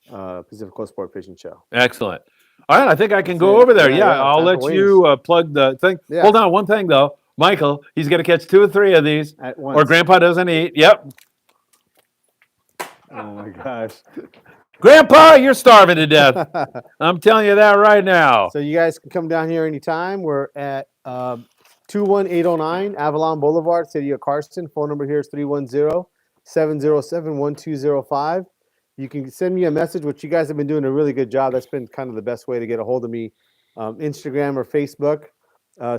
Pacific Coast Sport Fishing Show. Excellent. All right, I think I can That's go it. over there. Yeah, Yeah, yeah, I'll time let for you plug the thing. Yeah. Hold on, one thing though. Michael, he's going to catch 2 or 3 of these, At once. or Grandpa doesn't eat. Yep. Oh my gosh. Grandpa, you're starving to death. I'm telling you that right now. So you guys can come down here anytime. We're at 21809 Avalon Boulevard, City of Carson. Phone number here is 707-1205. You can send me a message, which you guys have been doing a really good job. That's been kind of the best way to get a hold of me. Instagram or Facebook.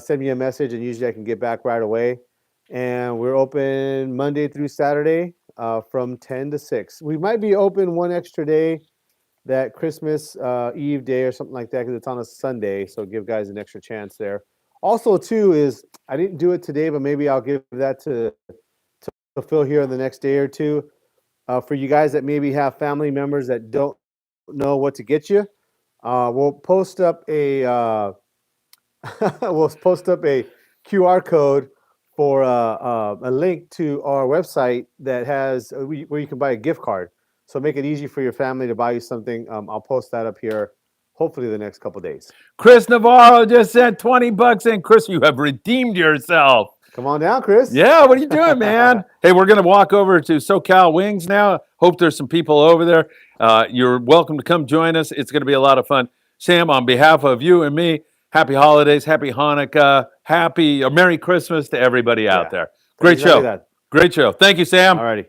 Send me a message, and usually I can get back right away. And we're open Monday through Saturday from 10 to 6. We might be open one extra day, that Christmas Eve day or something like that, because it's on a Sunday. So give guys an extra chance there. Also, too, is I didn't do it today, but maybe I'll give that to Phil here in the next day or two. For you guys that maybe have family members that don't know what to get you, we'll post up a QR code for a link to our website that has where you can buy a gift card. So make it easy for your family to buy you something. I'll post that up here, hopefully the next couple days. Chris Navarro just sent $20 in. Chris, you have redeemed yourself. Come on down, Chris. Yeah, what are you doing, man? Hey, we're going to walk over to SoCal Wings now. Hope there's some people over there. You're welcome to come join us. It's going to be a lot of fun. Sam, on behalf of you and me, happy holidays, happy Hanukkah, Merry Christmas to everybody out there. Great show. That. Great show. Thank you, Sam. All righty.